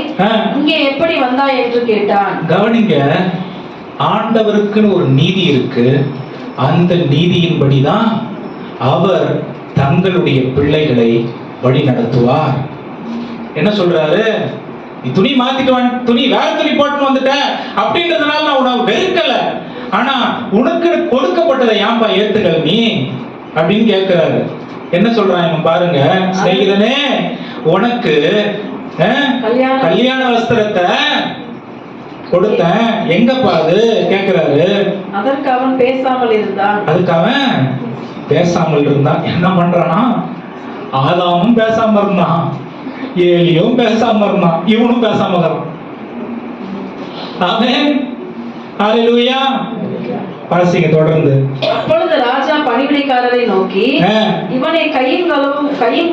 இங்கே எப்படி வந்தாய் என்று கேட்டான். கவனிங்க, ஆண்டவருக்குன்னு ஒரு நீதி இருக்கு. அந்த நீதியின்படிதான் அவர் தங்களுடைய பிள்ளைகளை வழி நடத்துவார். என்ன சொல்றாரு? நீ துணி மாத்திட்டு துணி வேற துணி போட்டு வந்துட்ட அப்படின்றதுனால நான் உனக்கு வெறுக்கல, ஆனா உனக்கு கொடுக்கப்பட்டதை ஏன்பா ஏத்துக்கல நீ அப்படின்னு கேட்கிறாரு. என்ன சொல்றாங்க பாருங்க. சிநேகிதனே, உனக்கு கல்யாண வஸ்திரத்தை கொடுத்தேன், எங்கப்பா அது கேட்கிறாரு. அதற்கு அவன் பேசாமல் இருந்தான். அதுக்கு அவன் பேசாமல் இருந்தான். என்ன பண்றானா? ஆதாமும் பேசாம இருந்தான், ஏலியும் பேசாம இருந்தான், இவனும் பேசாம இருந்தான். ஆமென். ஹல்லேலூயா. வாசிங்க தொடர்ந்து. அப்பொழுது ராஜா பணிவிடைக்காரரை நோக்கி, இவனை கையும்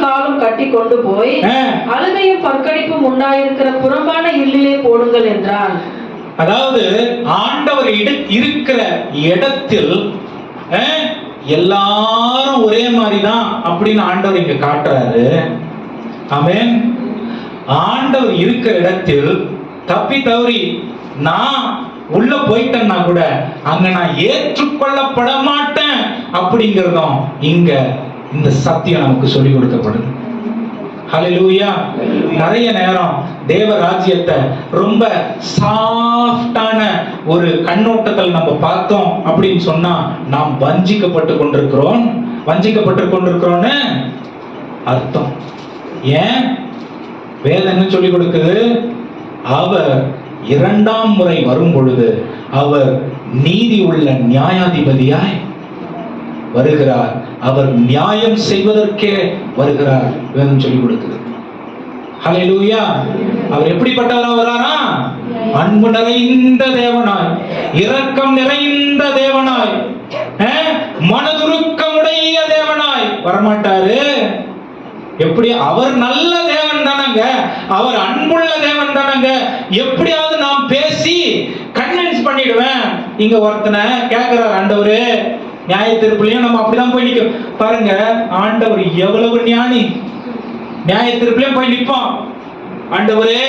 காலும் கட்டி கொண்டு போய் அழுகையும் பற்கடிப்பும் உண்டாயிருக்கிற புறம்பான இல்லிலே போடுங்கள் என்றான். அதாவது ஆண்டவர் இருக்கிற இடத்தில் எல்லாரும் ஒரே மாதிரிதான் அப்படின்னு ஆண்டவர் இங்க காட்டுறாரு. ஆமென். ஆண்டவர் இருக்கிற இடத்தில் தப்பி தவறி நான் உள்ள போயிட்டேன்னா கூட அங்க நான் ஏற்றுக்கொள்ளப்பட மாட்டேன் அப்படிங்கிறதும் இங்க இந்த சத்தியம் நமக்கு சொல்லிக் கொடுக்கப்படுது. ஹல்லேலூயா. நிறைய நேரம் தேவ ராஜ்யத்தை ரொம்ப சாஃப்டான ஒரு கண்ணோட்டத்தில் நம்ம பார்த்தோம் அப்படின்னு சொன்னா நாம் வஞ்சிக்கப்பட்டு கொண்டிருக்கிறோம்னு அர்த்தம். ஏன்? வேதம் என்ன சொல்லிக் கொடுக்குது? அவர் 2ஆம் முறை வரும் பொழுது அவர் நீதி உள்ள நியாயாதிபதியாய் வருகிறார். அவர் நியாயம் செய்வதற்கே வருகிறார். வேதம் சொல்லிக் கொடுக்குது. ஹல்லேலூயா. அவர் எப்படிப்பட்டவரா வராரா? அன்பு நிறைந்த தேவனாய், இரக்கம் நிறைந்த தேவனாய், மனதுருக்கமுடைய தேவனாய் வரமாட்டாரு. எப்படி? அவர் நல்ல தேவன் தானங்க, அவர் அன்புள்ள தேவன் தானங்க. எப்படியாவது நாம் பேசி கன்வின்ஸ் பண்ணிடுவேன். இங்க ஒருத்தனை கேட்கிறார் ஆண்டவரே, நியாய தீர்ப்புலயும் நம்ம அப்படிதான் போய் நிற்க பாருங்க. ஆண்டவர் எவ்வளவு ஞானி. நியாய தீர்ப்புலயும் போய் நிற்போம். ஆண்டவரே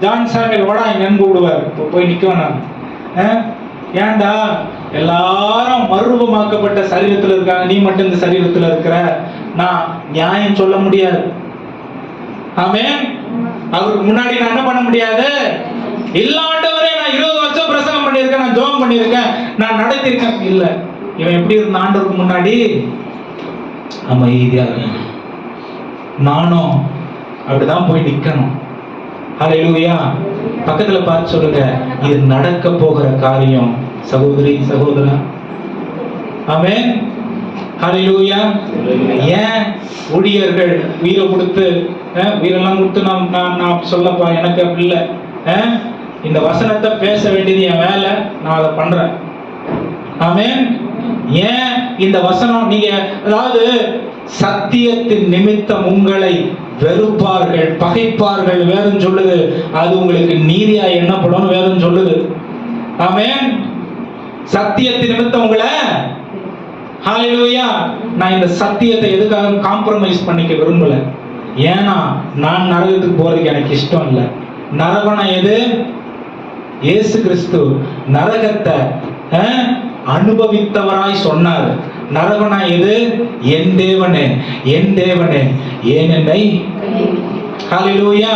ஜான் சாமியல் ஓடா எங்க விடுவார், போய் நிற்கும். நான் ஏன்டா எல்லாரும் மறுரூபமாக்கப்பட்ட சரீரத்தில் இருக்காங்க, நீ மட்டும் இந்த சரீரத்தில் இருக்கிற, நான் நியாயம் சொல்ல முடியாது. ஆமென். அவருக்கு முன்னாடி நான் என்ன பண்ண முடியாது? இல்ல ஆண்டவரே, நான் 20 வருஷம் பிரசங்கம் பண்ணியிருக்கேன், நான் ஜெபம் பண்ணியிருக்கேன், நான் நடத்திருக்கேன். இல்ல, இவன் எப்படி இருந்த ஆண்டவருக்கு முன்னாடி அமைதியா இருக்கணும். நானும் அப்படிதான் போய் நிக்கணும். ஹல்லேலூயா. பக்கத்துல பார்த்து சொல்லுங்க, இது நடக்க போகிற காரியம் சகோதரி சகோதரா. ஆமென். ஹல்லேலூயா. ஏன் ஊழியர்கள் உயிரை கொடுத்து உயிரெல்லாம் கொடுத்து நான் சொல்லப்பா, எனக்கு அப்படி இல்லை. இந்த வசனத்தை பேச வேண்டியது என் வேலை, நான் அதை பண்றேன். ஆமென். ஏன் இந்த வசனம்? நீங்க அதாவது சத்தியத்தின் நிமித்தம் உங்களை வெறுப்பார்கள், பகைப்பார்கள், வேதம் சொல்லுது. அது உங்களுக்கு நீதியா எண்ணப்படும், வேதம் சொல்லுது. ஆமென். சத்தியத்தின் நிமித்தம் உங்களை, ஹல்லேலூயா. நான் இந்த சத்தியத்தை எதுக்காக காம்ப்ரமைஸ் பண்ணிக்க விரும்பல. ஏன்னா நான் நரகத்துக்கு போறதுக்கு எனக்கு இஷ்டம் இல்லை. நரகம் எது? இயேசு கிறிஸ்து நரகத்தை அனுபவித்தவராய் சொன்னார். நரகனா எது? என் தேவனே, என் தேவனே, ஏன் என்னை. ஹல்லேலூயா.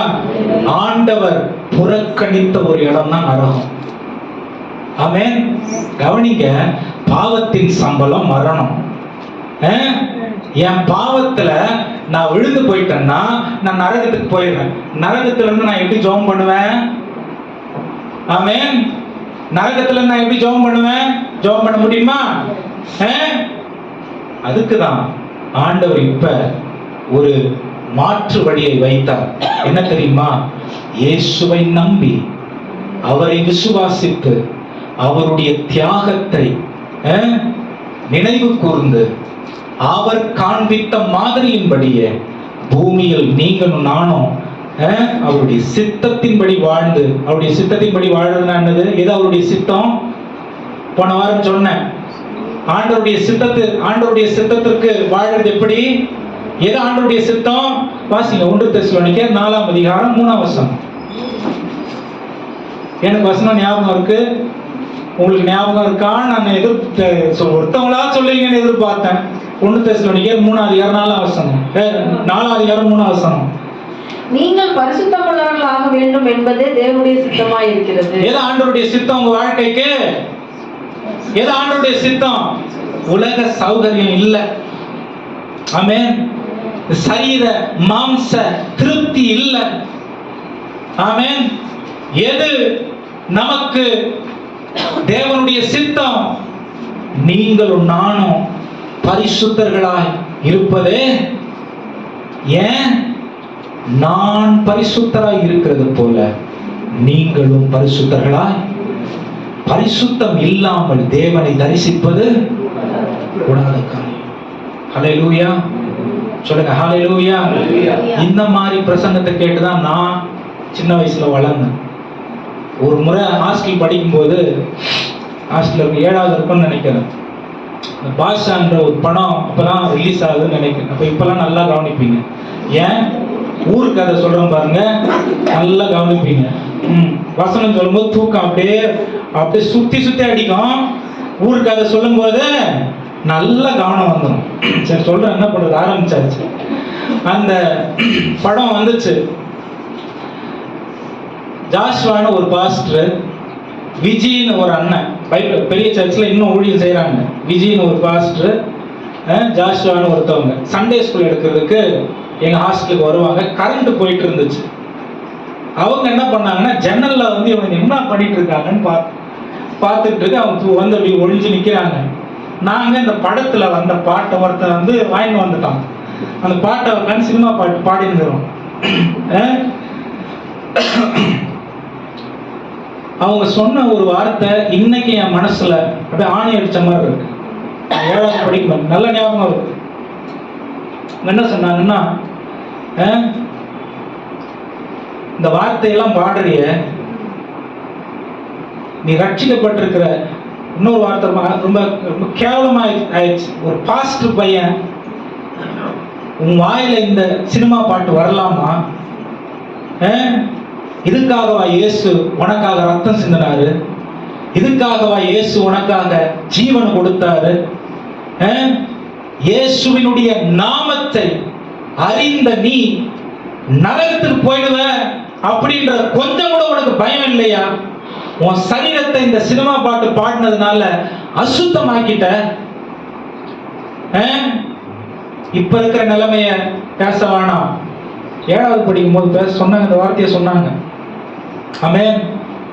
ஆண்டவர் புறக்கணித்த ஒரு இடம் தான் நரகம். ஆமென். கவனிங்க, பாவத்தின் சம்பளம் மரணம். என் பாவத்துல நான் விழுந்து போயிட்டேன்னா நான் நரகத்துக்கு போயிடுறேன். நரகத்துல இருந்து நான் எப்படி ஜெபம் பண்ணுவேன்? ஆமென். நரகத்துல இருந்து நான் எப்படி ஜெபம் பண்ணுவேன்? ஜெபம் பண்ண முடியுமா? அதுக்குதான் ஆண்டவர் இப்ப ஒரு மாற்று வழியை வைத்தார். என்ன தெரியுமா? இயேசுவை நம்பி அவரை விசுவாசித்து அவருடைய தியாகத்தை நினைவு கூர்ந்து அவர் காண்பித்த மாதிரியின்படியே பூமியில் நீங்களும் நானும் அவருடைய சித்தத்தின்படி வாழ்ந்து, அவருடைய சித்தத்தின்படி வாழ்றதுன்னா என்னது? எது அவருடைய சித்தம்? போன வாரம் சொன்னேன். ஆண்டவருடைய சித்தத்திற்கு வாழ்றது எப்படி? எது ஆண்டவருடைய சித்தம்? வாசிங்க 1 தெசலோனிக்கேயர் 4ஆம் அதிகாரம் 3ஆம் வசனம். எனக்கு வசனம் ஞாபகம் இருக்கு, உங்களுக்கு ஞாபகம் இருக்கா? நான் ஒருத்தவங்களா சொல்லுவீங்கன்னு எதிர்பார்த்தேன். 1 தெசலோனிக்கேயர் 3ஆம் அதிகாரம் 4ஆம் வசனம். 4ஆம் அதிகாரம் 3ஆம் வசனம். நீங்கள் பரிசுத்தமுள்ளவர்களாக வேண்டும் என்பதே தேவனுடைய சித்தமாய் இருக்கிறது. எது ஆண்டவருடைய சித்தம் உங்க வாழ்க்கைக்கு? எது ஆண்டவருடைய சித்தம்? உலக சௌகரியம் இல்ல. ஆமென். சரீர மாம்ச திருப்தி இல்ல. ஆமென். எது நமக்கு தேவனுடைய சித்தம்? நீங்களும் நானும் பரிசுத்தர்களாய் இருப்பதே. ஏன்? நான் பரிசுத்தராய் இருக்கிறது போல நீங்களும் பரிசுத்தர்களாய். பரிசுத்தம் இல்லாமல் தேவனை தரிசிப்பது கூடாத காரியம். ஹல்லேலூயா. சொல்லுங்க ஹல்லேலூயா. இந்த மாதிரி பிரசங்கத்தை கேட்டுதான் நான் சின்ன வயசுல வளர்ந்தேன். ஒரு முறை ஹாஸ்டல் படிக்கும்போது, ஹாஸ்டல் 7வது இருக்கும்னு நினைக்கிறேன், பாஷான்ற ஒரு படம் அப்பதான் ரிலீஸ் ஆகுதுன்னு நினைக்கிறேன். அப்ப இப்பெல்லாம் நல்லா கவனிப்பீங்க. ஏன்? ஊர் கதை சொல்றேன் பாருங்க, நல்லா கவனிப்பீங்க. வசனம் சொல்லும்போது தூக்கம் அப்படியே சுத்தி அடிக்கும். ஊர் கதை சொல்லும் போது நல்ல கவனம் வந்துடும். சரி சொல்றேன், என்ன பண்றது, ஆரம்பிச்சாச்சு. அந்த படம் வந்துச்சு. ஜாஷ்வான்னு ஒரு பாஸ்டர், விஜின்னு ஒரு அண்ணன், பைபிள் பெரிய சர்ச்சில் இன்னும் ஊழியம் செய்யறாங்க. விஜின்னு ஒரு பாஸ்டர், ஜாஷ்வான்னு ஒருத்தவங்க சண்டே ஸ்கூல் எடுக்கிறதுக்கு எங்க ஹாஸ்டலுக்கு வருவாங்க. கரண்ட் போயிட்டு இருந்துச்சு. அவங்க என்ன பண்ணாங்கன்னா, ஜன்னல்ல வந்து இவங்க என்ன பண்ணிட்டு இருக்காங்கன்னு பார்த்துட்டு இருக்கு. அவங்க வந்து அப்படி ஒழிஞ்சு நிக்கிறாங்க. நாங்க இந்த படத்துல வந்த பாட்டை ஒருத்தர் வந்து வாங்கிட்டு வந்துட்டோம். அந்த பாட்டை உட்காந்து சினிமா பாட்டு பாடிருக்கிறோம். அவங்க சொன்ன ஒரு வார்த்தை இன்னைக்கு என் மனசுல அப்படியே ஆணி அடிச்ச மாதிரி இருக்கு. 7வது படிக்கும் நல்ல ஞாபகம் இருக்கு. என்ன சொன்னாங்கன்னா, இந்த வார்த்தையெல்லாம் பாடுறிய, நீ ரட்சிக்கப்பட்டிருக்கிற. இன்னொரு வார்த்தை ரொம்ப ரொம்ப கேவலமா ஆயிடுச்சு. ஒரு பாஸ்டர் பையன் உன் வாயில இந்த சினிமா பாட்டு வரலாமா? இதுக்காகவா இயேசு உனக்காக ரத்தம் சிந்தினாரு? இதுக்காகவா இயேசு உனக்காக ஜீவன் கொடுத்தாரு? இயேசுவினுடைய நாமத்தை அறிந்த நீ நரகத்துக்கு போயிடுவ அப்படின்ற கொஞ்சம் கூட உனக்கு பயம் இல்லையா? உன் சரீரத்தை இந்த சினிமா பாட்டு பாடினதுனால அசுத்தமாக்கிட்ட. இப்ப இருக்கிற நிலைமைய பேச வேணாம். 7வது படிக்கும் போது சொன்னாங்க, இந்த வார்த்தையை சொன்னாங்க. ஆமென்.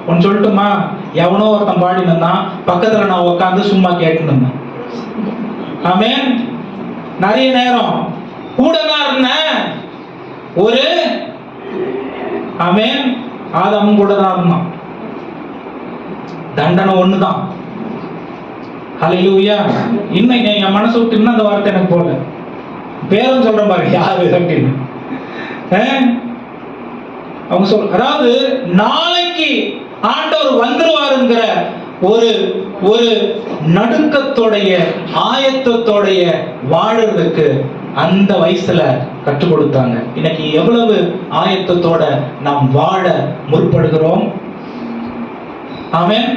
ஒன்னு சொல்லட்டுமா? எவனோ ஒருத்தன் பாடினா பக்கத்துல நான் உட்காந்து சும்மா கேட்டு இருந்தேன். ஆமென். நிறைய நேரம் கூட தான் இருந்தேன். ஒரு ஆமென் ஆதாமும் கூட தான் இருந்தான். தண்டனை ஒண்ணுதான். ஹல்லேலூயா. இன்னைக்கு என் மனசு விட்டு இன்னும் அந்த வார்த்தை எனக்கு போல. பேரும் சொல்றேன் பாரு யாரு அப்படின்னு. அவங்க சொல், அதாவது நாளைக்கு ஆண்டவர் வந்துருவாருங்கிற ஒரு ஒரு நடுக்கத்தோடைய ஆயத்தத்தோடைய வாழறதுக்கு அந்த வயசுல கற்றுக் கொடுத்தாங்க. இன்னைக்கு எவ்வளவு ஆயத்தத்தோட நாம் வாழ முற்படுகிறோம்? ஆமென்.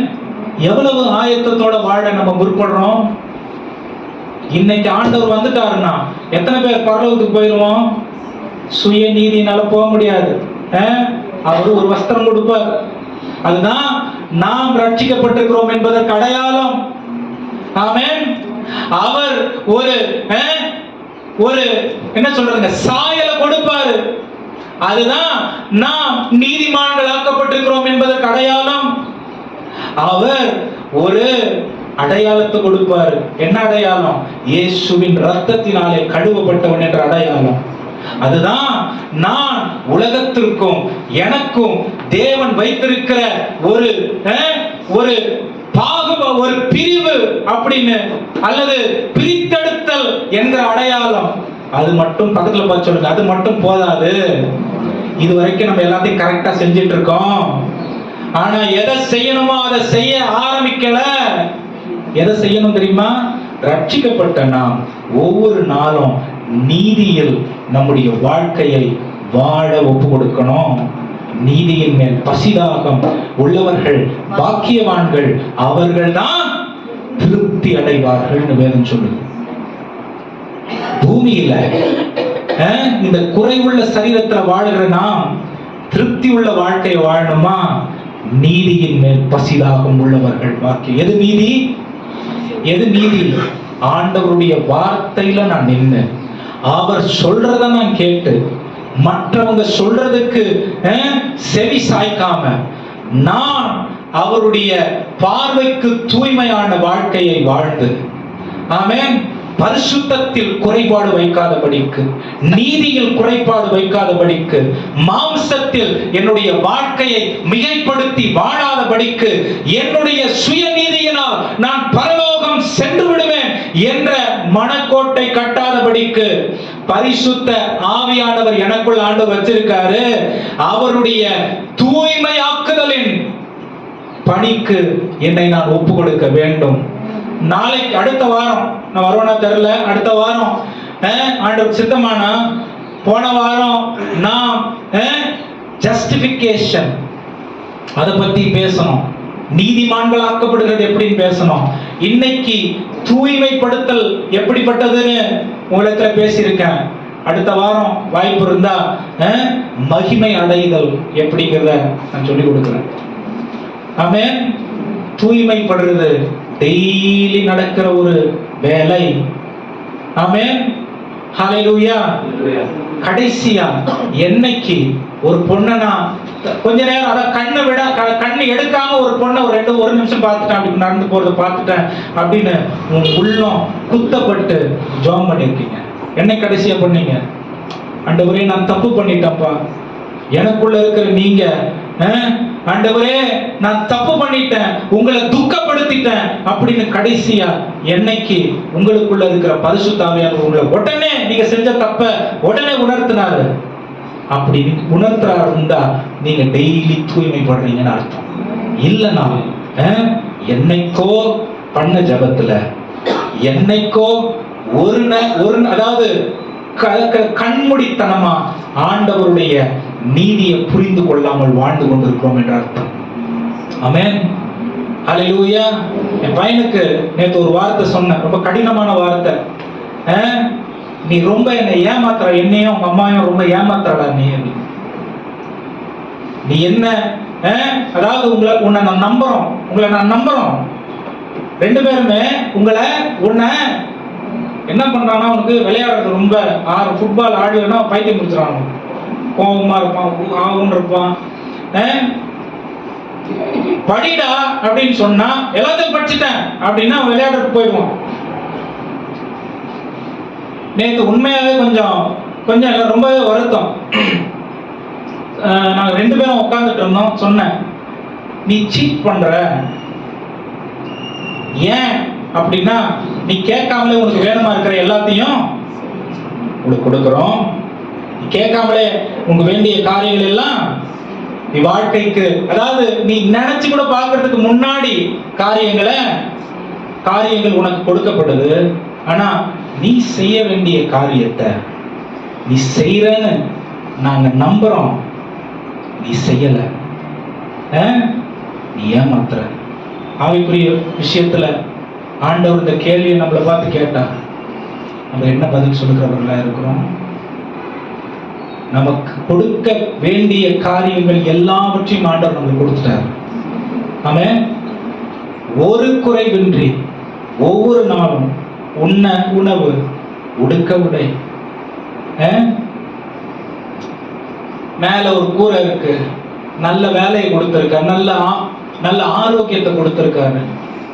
எவ்வளவு ஆயத்தத்தோட வாழ நம்ம முற்படுறோம்? இன்னைக்கு ஆண்டவர் வந்துட்டாருன்னா எத்தனை பேர் பரலோகத்துக்கு போயிடுவோம்? சுய நீதினால போக முடியாது. அவரு ஒரு வஸ்திரம் கொடுப்பார். அதுதான் நாம் ரட்சிக்கப்பட்டிருக்கிறோம் என்பதற்கு அடையாளம். ஆமென். அவர் ஒரு ஒரு என்ன சொல்றதுங்க சாயலை கொடுப்பாரு. அதுதான் நாம் நீதிமான்கள் ஆக்கப்பட்டிருக்கிறோம் என்பதற்கு அடையாளம். அவர் ஒரு அடையாளத்தை கொடுப்பாரு. என்ன அடையாளம்? இயேசுவின் ரத்தத்தினாலே கழுவப்பட்டவன் என்ற அடையாளம். அதுதான் நான் உலகத்திற்கும் எனக்கும் தேவன் வைத்திருக்கிற ஒரு ஒரு ஒரு பிரிவு அப்படின்னு, அல்லது பிரித்தெடுத்தல் என்ற அடையாளம். அது மட்டும் பக்கத்துல பார்த்து சொல்லுங்க, அது மட்டும் போதாது. இது வரைக்கும் நம்ம எல்லாத்தையும் கரெக்டா செஞ்சிட்டு இருக்கோம். ஆனா எதை செய்யணுமோ அதை செய்ய ஆரம்பிக்கல. எதை செய்யணும் தெரியுமா? ரட்சிக்கப்பட்ட நாம் ஒவ்வொரு நாளும் நீதியில் நம்முடைய வாழ்க்கையை வாழ ஒப்பு கொடுக்கணும். நீதியின் மேல் பசிதாகம் உள்ளவர்கள் பாக்கியவான்கள், அவர்கள் தான் திருப்தி அடைவார்கள் வேதம் சொல்லுது. பூமியில இந்த குறைவுள்ள சரீரத்துல வாழுகிற நாம் திருப்தி உள்ள வாழ்க்கையை வாழணுமா? நீதியின் மேல் பசிதாகம் உள்ளவர்கள் பாக்கியம். எது நீதி? எது நீதி? ஆண்டவருடைய வார்த்தையில நான் நின்று அவர் சொல்றத நான் கேட்டு மற்றவங்க சொல்றதுக்கு செவி சாய்க்காம நான் அவருடைய பார்வைக்கு தூய்மையான வாழ்க்கையை வாழ்ந்து, ஆமென், பரிசுத்தத்தில் குறைபாடு வைக்காதபடிக்கு, நீதியில் குறைபாடு வைக்காதபடிக்கு, மாம்சத்தில் என்னுடைய வாழ்க்கையை மிகைப்படுத்தி வாழாதபடிக்கு, என்னுடைய சுயநீதியினால் நான் பரலோகம் சென்று விடுவேன் என்ற மனக்கோட்டை கட்டாதபடிக்கு பரிசுத்த ஆவியானவர் எனக்குள் ஆண்டவர் வச்சிருக்காரு. அவருடைய தூய்மையாக்குதலின் பணிக்கு என்னை நான் ஒப்பு கொடுக்க வேண்டும். நாளைக்கு அடுத்த வாரம் நான் வருவேனா தெரியல. அடுத்த வாரம் ஆண்டவர் சித்தமானா போன வாரம் நாம் ஜஸ்டிபிகேஷன் அதை பத்தி பேசணும். நீதிமான்கள் ஆக்கப்படுகிறது எப்படின்னு பேசணும். இன்னைக்கு தூய்மைப்படுத்தல் எப்படிப்பட்டதுன்னு உங்களிடத்துல பேசியிருக்கேன். அடுத்த வாரம் வாய்ப்பு இருந்தா மகிமை அடைதல் எப்படிங்கிறத நான் சொல்லிக் கொடுக்கிறேன். ஆமென். தூய்மைப்படுறது டெய்லி நடக்கிற ஒரு வேலை. ஆமென். ஹல்லேலூயா. கடைசியா என்னைக்கு ஒரு பொண்ணை நான் கொஞ்ச நேரம் அதான் கண்ணு எடுக்காம ஒரு பொண்ணை ஒரு நிமிஷம் பார்த்துட்டேன், அப்படி நடந்து போறதை பார்த்துட்டேன் அப்படின்னு உங்க உள்ளம் குத்தப்பட்டு ஜெபம் பண்ணிருக்கீங்க. என்ன கடைசியா பண்ணீங்க? ஆண்டவரே நான் தப்பு பண்ணிட்டேன்ப்பா, எனக்குள்ள இருக்கிற நீங்க ஆண்டவரே நான் தப்பு பண்ணிட்டேன், உங்களை துக்கப்படுத்திட்டேன் அப்படின்னு கடைசியா என்னைக்கு உங்களுக்குள்ள இருக்கிற பரிசுத்த ஆவியானவர் உங்களை உடனே நீங்க செஞ்ச தப்ப உடனே உணர்த்தினாரு? அப்படி உணர்த்துறாரு இருந்தா நீங்க டெய்லி தூய்மைப்படுறீங்கன்னு அர்த்தம். இல்லைன்னா என்னைக்கோ பண்ண ஜபத்துல என்னைக்கோ ஒரு அதாவது கண்மூடித்தனமா ஆண்டவருடைய நீதியை புரிந்து கொள்ளாமல் வாழ்ந்து கொண்டிருக்கிறோம் என்ற அர்த்தம். ஆமென், ஹல்லேலூயா. என் பையனுக்கு நேற்று ஒரு வார்த்தை சொன்னேன், ரொம்ப கடினமான வார்த்தை. நீ ரொம்ப என்னை ஏமாத்துற, என்னையும் உங்க அம்மாவையும் ரொம்ப ஏமாத்துறடா நீ என்ன அதாவது உன்னை நான் நம்புறோம், உங்களை நான் நம்புறோம். ரெண்டு பேருமே உன்னை என்ன பண்றானா, உனக்கு விளையாடுறது ரொம்ப ஃபுட்பால் ஆடலன்னா பைத்தியம் முடிச்சிடறாங்க, கோபமா இருப்பான், ஆகுன்னு இருப்பான். படிடா அப்படின்னு சொன்னா எல்லாத்தையும் படிச்சுட்டேன் அப்படின்னா விளையாடுறதுக்கு போயிடுவான். நேற்று உண்மையாவே கொஞ்சம் ரொம்பவே வருத்தம். நாங்கள் ரெண்டு பேரும் உட்காந்துட்டு இருந்தோம். சொன்னேன், நீ சீட் பண்ற, ஏன் அப்படின்னா நீ கேட்காமலே உனக்கு வேணுமா இருக்கிற எல்லாத்தையும் உங்களுக்கு கொடுக்குறோம். நீ கேட்காமலே உனக்கு வேண்டிய காரியங்கள் எல்லாம் நீ வாழ்க்கைக்கு, அதாவது நீ நினைச்சு கூட பார்க்கறதுக்கு முன்னாடி காரியங்கள் உனக்கு கொடுக்கப்படுது. ஆனா நீ செய்ய வேண்டிய காரியத்தை நீ செய்யறன்னு நாங்க நம்புறோம், நீ செய்யல, நீ ஏமாத்துற. ஆவிக்குரிய விஷயத்துல ஆண்டவர் இந்த கேள்வியை நம்மளை பார்த்து கேட்டா நம்ம என்ன பதில் சொல்லுகிறவர்களா இருக்கிறோம்? நமக்கு கொடுக்க வேண்டிய காரியங்கள் எல்லாவற்றையும் ஆண்டவர் நம்மளுக்கு கொடுத்துட்டார். ஆமென். ஒரு குறைவின்றி ஒவ்வொரு நாளும் உண்ண உணவு, உடுக்க உடை, மேல ஒரு கூரை இருக்கு, நல்ல வேலையை கொடுத்திருக்காரு, நல்ல ஆரோக்கியத்தை கொடுத்திருக்காரு,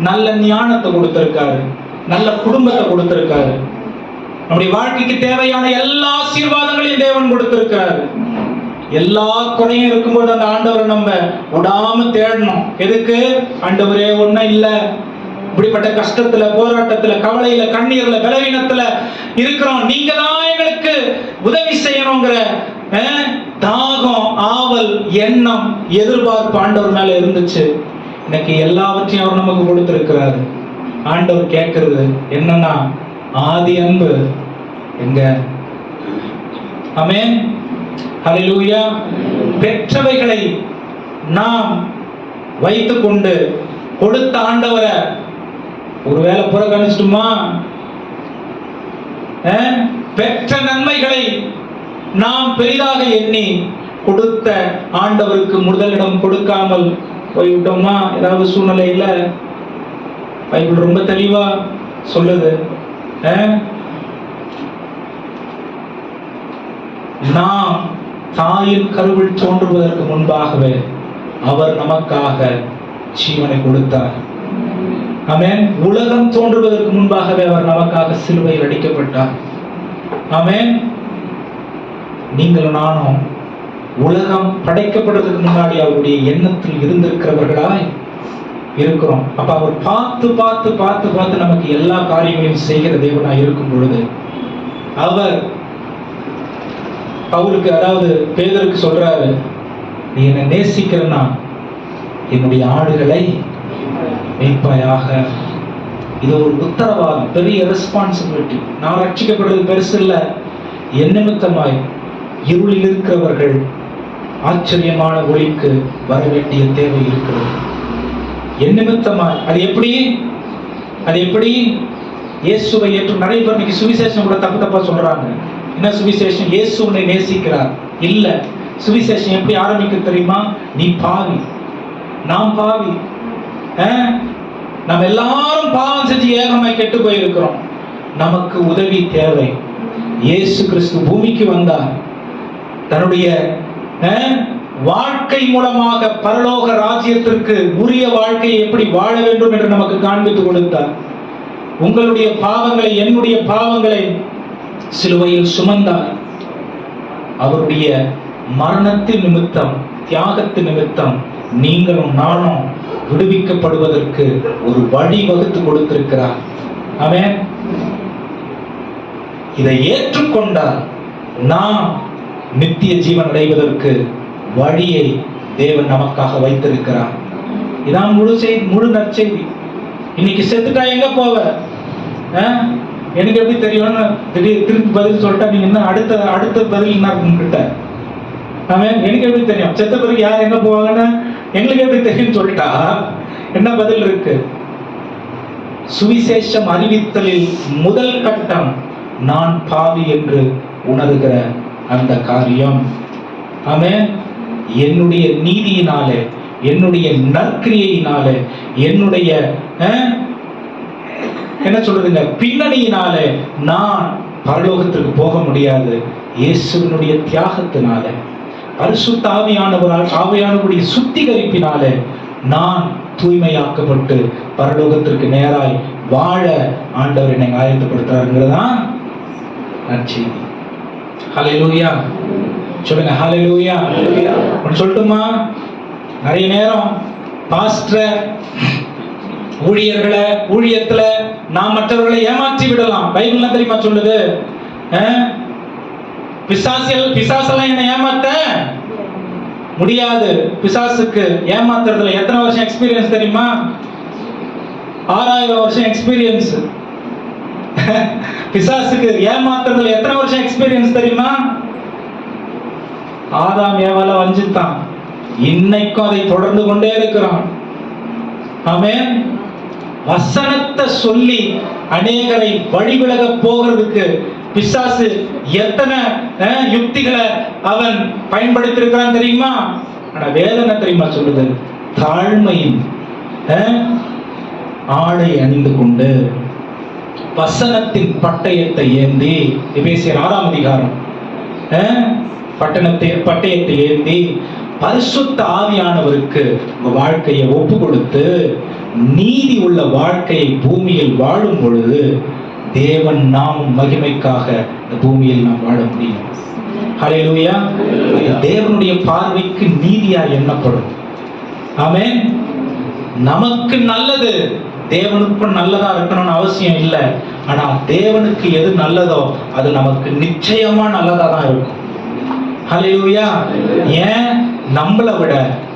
நல்ல ஞானத்தை கொடுத்திருக்காரு, நல்ல குடும்பத்தை கொடுத்திருக்காரு. நம்முடைய வாழ்க்கைக்கு தேவையான எல்லா ஆசீர்வாதங்களையும் தேவன் கொடுத்திருக்கிறாரு. எல்லா குறையும் இருக்கும்போது அந்த ஆண்டவரை நம்ம விடாம தேடணும். எதுக்கு? ஆண்டவரே ஒண்ணும் இல்ல, இப்படிப்பட்ட கஷ்டத்துல, போராட்டத்துல, கவலையில, கண்ணீர்ல, பலவீனத்துல இருக்கிறோம், நீங்க தான் எங்களுக்கு உதவி செய்யணுங்கிற தாகம், ஆவல், எண்ணம், எதிர்பார்ப்பு ஆண்டவர் மேல இருந்துச்சு. இன்னைக்கு எல்லாவற்றையும் அவர் நமக்கு கொடுத்திருக்கிறாரு. ஆண்டவர் கேட்கிறது என்னன்னா, ஆதி அன்பு எங்க? ஆமென், ஹல்லேலூயா. பெற்றவைகளை நாம் வைத்துக்கொண்டு கொடுத்த ஆண்டவரை ஒருவேளை புறக்கணிச்சிட்டுமா? பெற்ற நன்மைகளை நாம் பெரிதாக எண்ணி கொடுத்த ஆண்டவருக்கு முதலிடம் கொடுக்காமல் போய்விட்டோமா? ஏதாவது சூழ்நிலையில பைபிள் ரொம்ப தெளிவா சொல்லுது. நாம் தாயின் கருவில் தோன்றுவதற்கு முன்பாகவே அவர் நமக்காக ஜீவனை கொடுத்தார். ஆமென். உலகம் தோன்றுவதற்கு முன்பாகவே அவர் நமக்காக சிலுவையில் அடிக்கப்பட்டார். ஆமென். நீங்களும் நானும் உலகம் படைக்கப்படுறதுக்கு முன்னாடி அவருடைய எண்ணத்தில் இருந்திருக்கிறவர்களாய் இருக்கிறோம். அப்ப அவர் பார்த்து பார்த்து பார்த்து பார்த்து நமக்கு எல்லா காரியங்களையும் செய்கிற தேவனாய் இருக்கும் பொழுது அவர் பவுலுக்கு, அதாவது பேதருக்கு சொல்றாரு, நீ என்னை நேசிக்கிறன்னா என்னுடைய ஆடுகளை மேய்ப்பாயாக. இது ஒரு உத்தரவாதம், பெரிய ரெஸ்பான்சிபிலிட்டி. நான் ரட்சிக்கப்படுறது பெருசு இல்ல, என் நிமித்தமாய் இருளில் இருக்கிறவர்கள் ஆச்சரியமான ஒளிக்கு வர வேண்டிய தேவை இருக்கிறது. என் நிமித்தமாய். அது எப்படி? இயேசுவை ஏற்று நிறைய பேர் இன்னைக்கு சுவிசேஷம் கூட தப்பா சொல்றாங்க. என்ன சுவிசேஷம்? இயேசு உன்னை நேசிக்கிறார் இல்ல. சுவிசேஷம் எப்படி ஆரம்பிக்க தெரியுமா? நீ பாவி, நாம் பாவி, நம்ம எல்லாரும் பாவம் செஞ்சு ஏகமாய் கெட்டு போயிருக்கிறோம். நமக்கு உதவி தேவை. இயேசு கிறிஸ்து பூமிக்கு வந்தார், தன்னுடைய வாழ்க்கை மூலமாக பரலோக ராஜ்யத்திற்கு உரிய வாழ்க்கையை எப்படி வாழ வேண்டும் என்று நமக்கு காண்பித்து கொடுத்தார். உங்களுடைய பாவங்களை, என்னுடைய பாவங்களை சிலுவையில் சுமந்தார். அவருடைய மரணத்தின் நிமித்தம், தியாகத்தின் நிமித்தம் நீங்களும் நானும் விடுவிக்கப்படுவதற்கு ஒரு வழி வகுத்து கொடுத்திருக்கிறார். ஆமென். இதை ஏற்றுக்கொண்டால் நாம் நித்திய ஜீவன் அடைவதற்கு வழியை தேவன் நமக்காக வைத்திருக்கிறார். இதான் முழு நற்செய்தி. இன்னைக்கு செத்துட்டா எங்க போவ? எனக்கு எப்படி தெரியும்னு திருப்பி பதில் சொல்லிட்டா நீங்க என்ன அடுத்த பதில் என்ன கிட்ட? ஆமென். எனக்கு எப்படி தெரியும்? செத்த பிறகு யார் எங்க போவாங்கன்னு எங்களுக்கு எப்படி தெரியும் சொல்லிட்டா என்ன பதில் இருக்கு? சுவிசேஷம் அறிவித்தலில் முதல் கட்டம் நான் பாவி என்று உணர்கிற அந்த காரியம். ஆமென். என்னுடைய நீதியினாலே, என்னுடைய நற்கிரியையினாலே, என்னுடைய என்ன சொல்றதுங்க பின்னணியினாலே நான் பரலோகத்திற்கு போக முடியாது. இயேசுவினுடைய தியாகத்தினாலே, பரிசுத்த ஆவியானவருடைய சுத்திகரிப்பினாலே நான் தூய்மையாக்கப்பட்டு பரலோகத்திற்கு நேராய் வாழ ஆண்டவர் என்னை ஆயத்தப்படுத்துறாருங்கிறதான் நற்செய்தி. ஹல்லேலூயா சொல்லுங்க. ஹல்லேலூயா. ஒன்னு சொல்லட்டுமா? நிறைய நேரம் பாஸ்டர் ஊழியத்துல நாம் மற்றவர்களை ஏமாற்றி விடலாம். பைபிள்ல தெரியுமா சொல்லுது? பிசாசெல்லாம் என்ன ஏமாத்த முடியாது. பிசாசுக்கு ஏமாத்துறதுல எத்தனை வருஷம் எக்ஸ்பீரியன்ஸ் தெரியுமா? 6000 வருஷம் எக்ஸ்பீரியன்ஸ். பிசாசுக்கு ஏமாத்துறதுல எத்தனை வருஷம் எக்ஸ்பீரியன்ஸ் தெரியுமா? ஆதாம் ஏவாளை வஞ்சித்தான், இன்னைக்கும் அதை தொடர்ந்து கொண்டே இருக்கிறான். ஆமென். வசனத்தை சொல்லி அநேகரை வழிவிலக போகிறதுக்கு பிசாசு எத்தனை யுக்திகளை அவன் பயன்படுத்தியிருக்கிறான் தெரியுமா? ஆனா வேதனை தெரியுமா சொல்லுது? தாழ்மையின் ஆடை அணிந்து கொண்டு வசனத்தின் பட்டயத்தை ஏந்தி, எபேசியர் 6ஆம் அதிகாரம், பட்டயத்தை ஏந்தி பரிசுத்த ஆவியானவருக்கு உங்க வாழ்க்கையை ஒப்பு கொடுத்து நீதி உள்ள வாழ்க்கையை பூமியில் வாழும் பொழுது தேவன் நாம் மகிமைக்காக இந்த பூமியில் நாம் வாழ முடியும். ஹல்லேலூயா. தேவனுடைய பார்வைக்கு நீதியா எண்ணப்படும். ஆமென். நமக்கு நல்லது தேவனுக்கும் நல்லதா இருக்கணும்னு அவசியம் இல்லை. ஆனா தேவனுக்கு எது நல்லதோ அது நமக்கு நிச்சயமா நல்லதா தான் இருக்கும். ஹல்லேலூயா. ஏன்? நம்மளை விட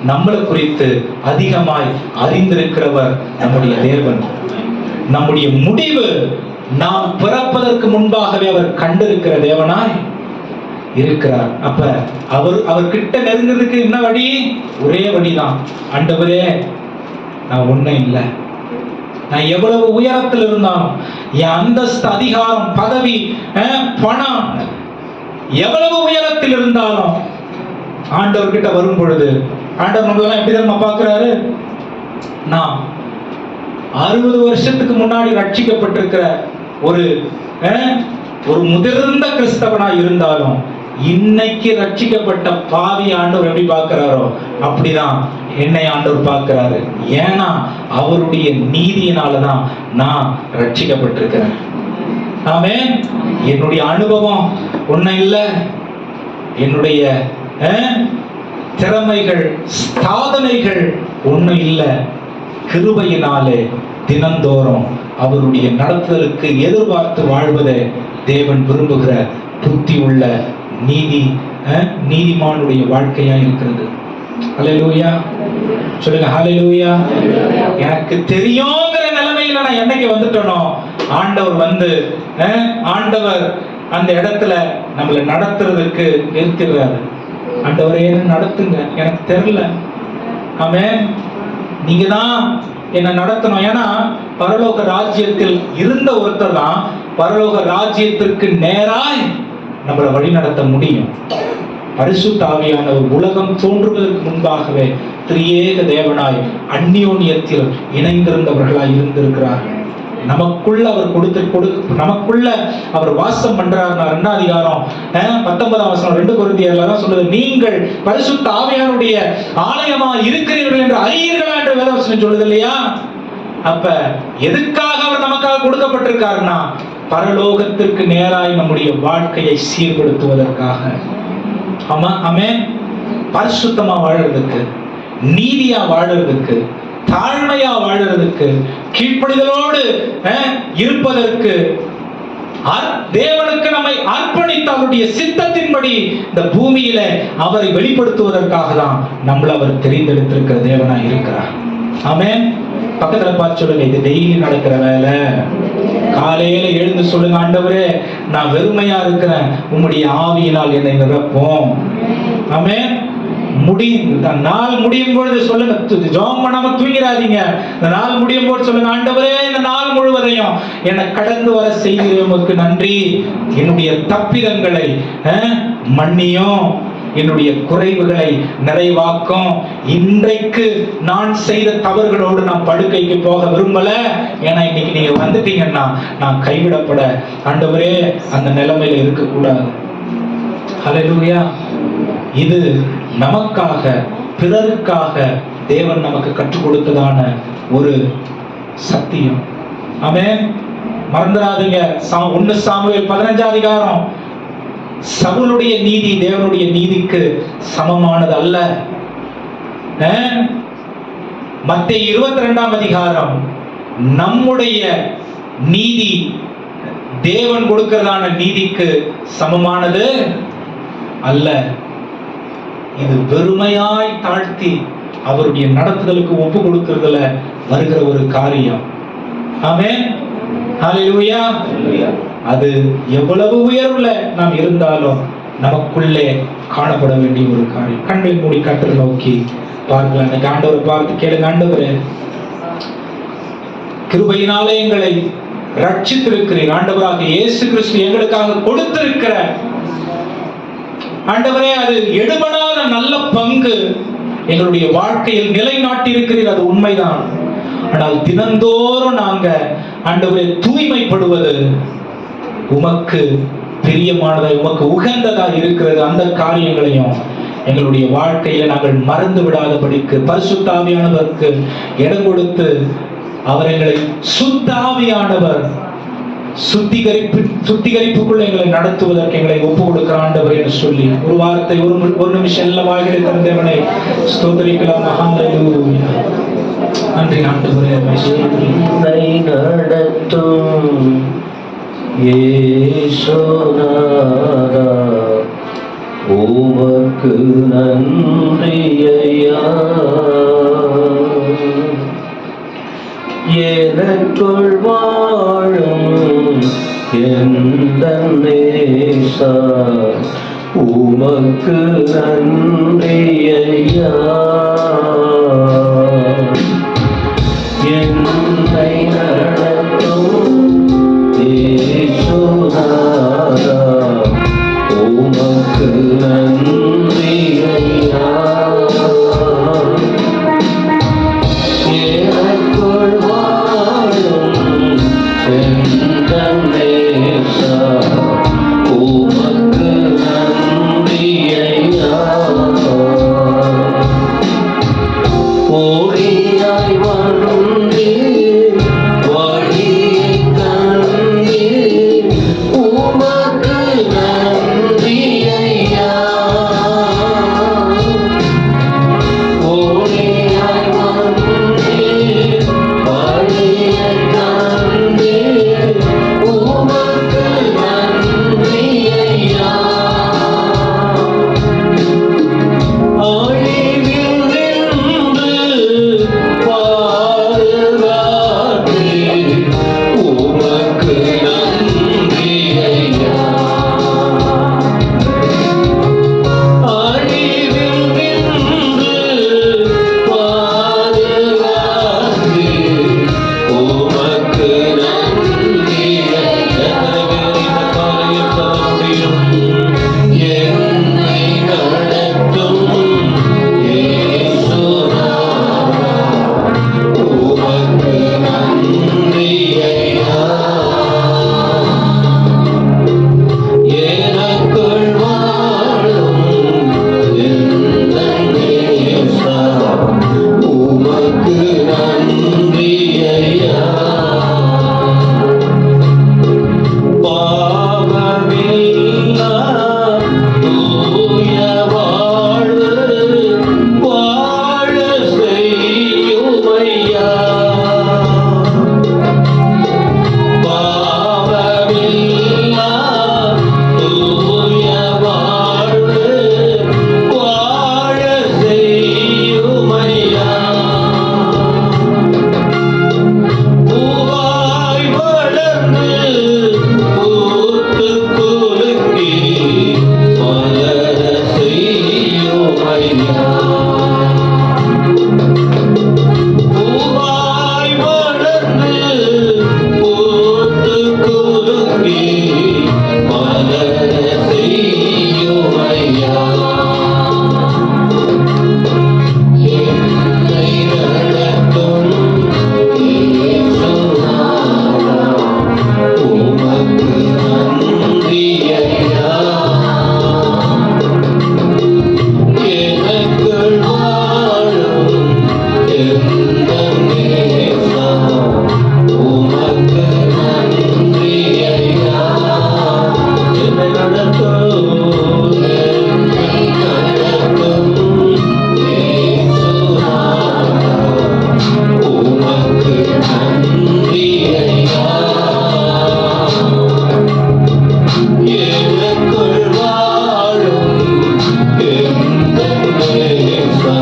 நம்மளை குறித்து அதிகமாய் அறிந்திருக்கிறவர் நம்முடைய தேவன். நம்முடைய முடிவு நாம் பிறப்பதற்கு முன்பாகவே அவர் கண்டிருக்கிற தேவனாய் இருக்கிறார். அப்ப அவர் கிட்ட நெருங்கிறதுக்கு என்ன வழி? ஒரே வழிதான். ஆண்டவரே, நான் ஒண்ணும் இல்லை. நான் எவ்வளவு உயரத்தில் இருந்தாலும், என் அந்தஸ்து, அதிகாரம், பதவி, பணம் எவ்வளவு உயரத்தில் இருந்தாலும் ஆண்டவர் கிட்ட வரும் பொழுது ஆண்டவர் நம்மளெல்லாம் எப்படி நம்ம பார்க்கிறாரு? நான் 60 வருஷத்துக்கு முன்னாடி ரட்சிக்கப்பட்டிருக்கிற ஒரு முதிர்ந்த கிறிஸ்தவனா இருந்தாலும் இன்னைக்கு ரட்சிக்கப்பட்ட பாவி ஆண்டவர் எப்படி பார்க்கிறாரோ அப்படிதான் என்னை ஆண்டவர் பார்க்கிறாரு. ஏன்னா அவருடைய நீதியினாலதான் நான் ரட்சிக்கப்பட்டிருக்கிறேன். ஆமென். என்னுடைய அனுபவம் ஒன்னும் இல்லை, என்னுடைய திறமைகள், சாதனைகள் ஒன்னும் இல்லை. கிருபையினாலே தினந்தோறும் அவருடைய நடத்துதலுக்கு எதிர்பார்த்து வாழ்வதை தேவன் விரும்புகிற புத்தி உள்ள நீதிமானுடைய வாழ்க்கையா இருக்கிறது. ஹல்லேலூயா சொல்லுங்க. ஹல்லேலூயா. எனக்கு தெரியுங்கிற நிலைமையில நான் என்னைக்கு வந்துட்டனோ ஆண்டவர் அந்த இடத்துல நம்மளை நடத்துறதுக்கு நிறுத்திடுறாரு. ஆண்டவரே நடத்துங்க, எனக்கு தெரியல. ஆமென். நீங்க தான் என்ன நடத்தணும். ஏன்னா பரலோக ராஜ்யத்தில் இருந்த ஒருத்தர் தான் பரலோக ராஜ்யத்திற்கு நேராய் நம்மளை வழி நடத்த முடியும். பரிசுத்த ஆவியானவர் உலகம் தோன்றுவதற்கு முன்பாகவே திரியேக தேவனாய் அந்யோன்யத்தில் இணைந்திருந்தவர்களாய் இருந்திருக்கிறார்கள். நமக்குள்ள அவர் நமக்குள்ள அவர் வாசம் பண்றார். 2 அதிகாரம் 19 வசனம் 2 கொரிந்தியர்ல தான் சொல்லுது, நீங்கள் பரிசுத்த ஆவியானுடைய ஆலயமா இருக்கிறீர்கள் என்று அறியீர்களா என்று வேதவசனம் சொல்லுது இல்லையா? அப்ப எதுக்காக அவர் நமக்காக கொடுக்கப்பட்டிருக்காருன்னா, பரலோகத்திற்கு நேராய் நம்முடைய வாழ்க்கையை சீர்படுத்துவதற்காக. ஆமா, ஆமென். பரிசுத்தமா வாழறதுக்கு, நீதியா வாழறதுக்கு, தாழ்மையா வாழறதுக்கு, கீழ்ப்படிதலோடு இருப்பதற்கு, தேவனுக்கு நம்மை அர்ப்பணித்து அவருடைய சித்தத்தின்படி இந்த பூமியில அவரை வெளிப்படுத்துவதற்காக தான் நம்மள அவர் தெரிந்தெடுத்திருக்கிற தேவனா இருக்கிறார். ஆமென். பக்கத்துல பார்த்து சொல்லுங்க, இது டெய்லி நடக்கிற வேலை. காலையில எழுந்து சொல்லுங்க, ஆண்டவரே நான் வெறுமையா இருக்கிறேன், உம்முடைய ஆவியினால் என்னை நிரப்பும். ஆமென். நாள் முடியும் பொழுது சொல்லுங்க, ஜெபம் பண்ணாம தூங்கிறாதீங்க. இந்த நாள் முடியும் போது சொல்லுங்க, ஆண்டவரே இந்த நாள் முழுவதையும் என்னை கடந்து வர செய்கிறேன், உமக்கு நன்றி. என்னுடைய தப்பிதங்களை மன்னியும், என்னுடைய குறைவுகளை நிறைவாக்கும். இன்றைக்கு நான் செய்த தவறுகளோடு நான் படுக்கைக்கு போக விரும்பல. ஏன்னா இன்னைக்கு நீங்க வந்துட்டீங்கன்னா நான் கைவிடப்பட ஆண்டவரே அந்த நிலைமையில இருக்க கூடாது. ஹல்லேலூயா. இது நமக்காக, பிறருக்காக தேவன் நமக்கு கற்றுக் கொடுத்ததான ஒரு சத்தியம். ஆமென். மறந்துடாதீங்க, 1 சாமுவேல் 15 அதிகாரம் சவுலுடைய நீதி தேவனுடைய நீதிக்கு சமமானது அல்ல. மத்தேயு 22 அதிகாரம் நம்முடைய நீதி தேவன் கொடுக்கிறதான நீதிக்கு சமமானது அல்ல. இது வெறுமையாய் தாழ்த்தி அவருடைய நடத்துதலுக்கு ஒப்பு கொடுக்கிறதுல வருகிற ஒரு காரியம். ஆமென். ஹல்லேலூயா. அது எவ்வளவு உயர்வுல நாம் இருந்தாலும் நமக்குள்ளே காணப்பட வேண்டிய ஒரு காரியம். கண்களை மூடி கர்த்தரை நோக்கி பார்க்கலாம். ஆண்டவரை பார்த்து கேளுங்க, ஆண்டவரே கிருபையினாலே எங்களை ரட்சித்திருக்கிறீர். ஆண்டவராக இயேசு கிறிஸ்து எங்களுக்காக கொடுத்திருக்கிற ஆண்டவரே அது எடுபடாத நல்ல பங்கு எங்களுடைய வாழ்க்கையில் நிலைநாட்டி இருக்கிறீர். அது உண்மைதான். ஆனால் தினந்தோறும் நாங்க ஆண்டவரே தூய்மைப்படுவது உமக்கு பிரியமானதா, உமக்கு உகந்ததா இருக்கிறது. அந்த காரியங்களையும் எங்களுடைய வாழ்க்கையில நாங்கள் மறந்து விடாதபடிக்கு பரிசுத்த ஆவியானவருக்கு இடம் கொடுத்து அவர் எங்களை சுத்த ஆவியானவர் சுத்திகரிப்புக்குள்ள எங்களை நடத்துவதற்கு எங்களை ஒப்பு கொடுக்கிற ஆண்டவர் என்று சொல்லி ஒரு வார்த்தை ஒரு நிமிஷம் எல்லாம் வாழ்கிற தேவனை ஸ்தோத்திரிக்கலாம். ஹல்லேலூயா. நன்றி ஆண்டவரே. நடத்தும் இயேசுநாதா உமக்கு நன்றி ஐயா. எனக்குள் வாழும் எந்த நேசா உமக்கு நன்றி ஐயா. என்னை நடத்தும் இயேசுநாதா உமக்கு நன்றி ஐயா. எனக்குள் வாழும் எந்த நேசா உமக்கு நன்றி ஐயா. ஐயா. பூவாய் வளர்ந்து பூத்து குலுங்கி மலர செய்யும் ஐயா. என்னை நடத்தும் இயேசுநாதா, உமக்கு நன்றி ஐயா. எனக்குள் வாழும் எந்த நேசா, உமக்கு நன்றி ஐயா. என்னை நடத்தும் இயேசுநாதா, உமக்கு நன்றி ஐயா. எனக்குள் வாழும் எந்த நேசா,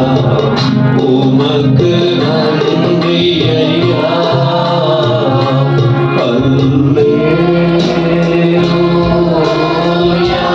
உமக்கு நன்றி ஐயா. அல்லேலூயா,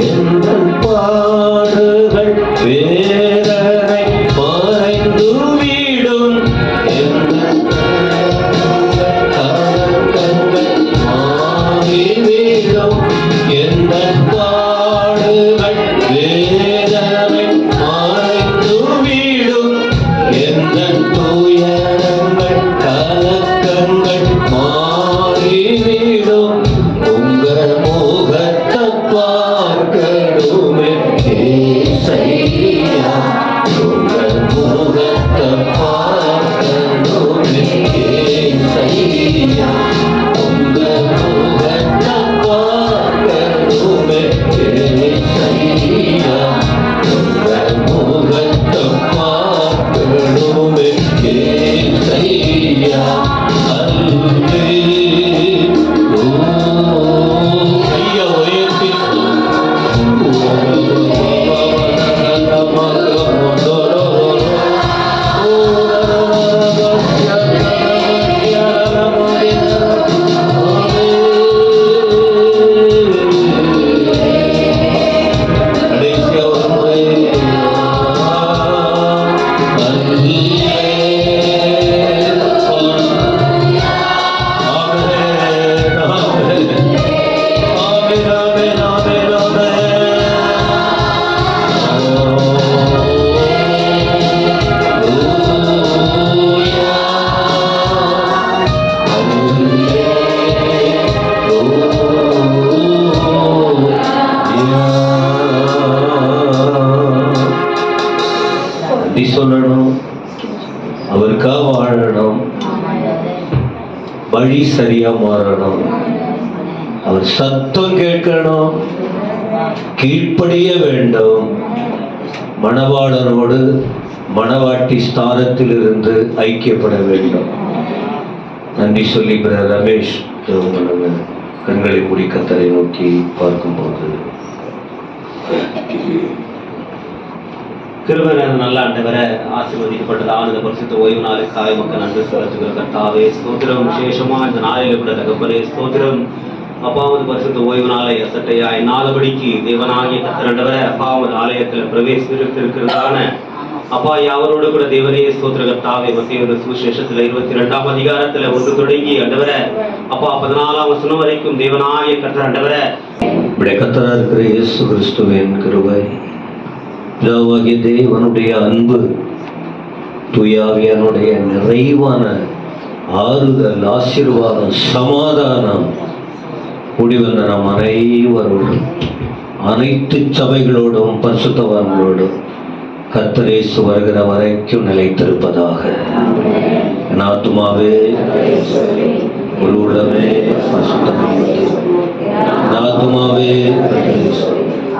எங்கள் பாடுகள் வேதனை மறைந்து விடும். எங்கள் கலக்கங்கள் மாறிவிடும். எங்கள் பாடுகள் வேதனை மறைந்து விடும். எங்கள் துயரங்கள் கலக்கங்கள் மாறிவிடும். உங்க முகத்தை பார்க்கணுமே ஏசையா. உங்க முகத்தை பார்க்கணுமே ஏசையா. உங்க முகத்தை பார்க்கணுமே ஏசையா. உங்க முகத்தை பார்க்கணுமே ஏசையா. கையை உயர்த்தி கடைசியா ஒரு முறை சொல்லணும், அவருக்கா வாழணும், வழி சரியா மாறணும், அவர் சத்தம் கேட்கணும், கீழ்ப்படிய வேண்டும், மணவாளரோடு மணவாட்டி ஸ்தானத்தில் இருந்து ஐக்கியப்பட வேண்டும். நன்றி சொல்லி பிரதர் ரமேஷ் கண்களை மூடி கர்த்தரை நோக்கி பார்க்கும்போது, கிருபையான நல்ல ஆண்டவரை ஆசீர்வதிக்கப்பட்டதான இந்த பரிசுத்த ஓய்வு நாளுக்காக மக்கள் நன்றி செலுத்துகிற கர்த்தாவே ஸ்தோத்திரம். விசேஷமா இந்த நாளில் கூட தகப்பனே ஸ்தோத்திரம். அப்பாவது பரிசுத்த ஓய்வு நாளை அசட்டையா என்னாதபடிக்கு தேவனாகிய கர்த்தர் அப்பாவது ஆலயத்தில் பிரவேசித்திருக்கிறதான அப்பா யாவரோடு கூட தேவனே ஸ்தோத்திர கர்த்தாவே மத்திய சுவிசேஷத்துல 22ஆம் அதிகாரத்துல ஒன்று தொடங்கி ஆண்டவரே அப்பா 14ஆம் வசனம் வரைக்கும் தேவனாகிய கர்த்தர் ஆண்டவரே கர்த்தரா இருக்கிற இயேசு கிறிஸ்துவின் கிருபை, பிதாவாகிய தேவனுடைய அன்பு, தூயாவியனுடைய நிறைவான ஆறுதல், ஆசீர்வாதம், சமாதானம் கூடி வந்த நம் அனைவரோடும் அனைத்து சபைகளோடும் பரிசுத்தவான்களோடும் கர்த்தர் இயேசு வருகிற வரைக்கும் நிலைத்திருப்பதாக. என் ஆத்துமாவே ஒரு உள்ளமே பரிசுத்தமானது. என் ஆத்துமாவே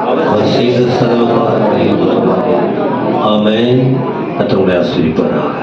அவர் செய்த சகல பாவங்களையும் ஆமென். கர்த்தர் உங்களை ஆசீர்வதிப்பாராக.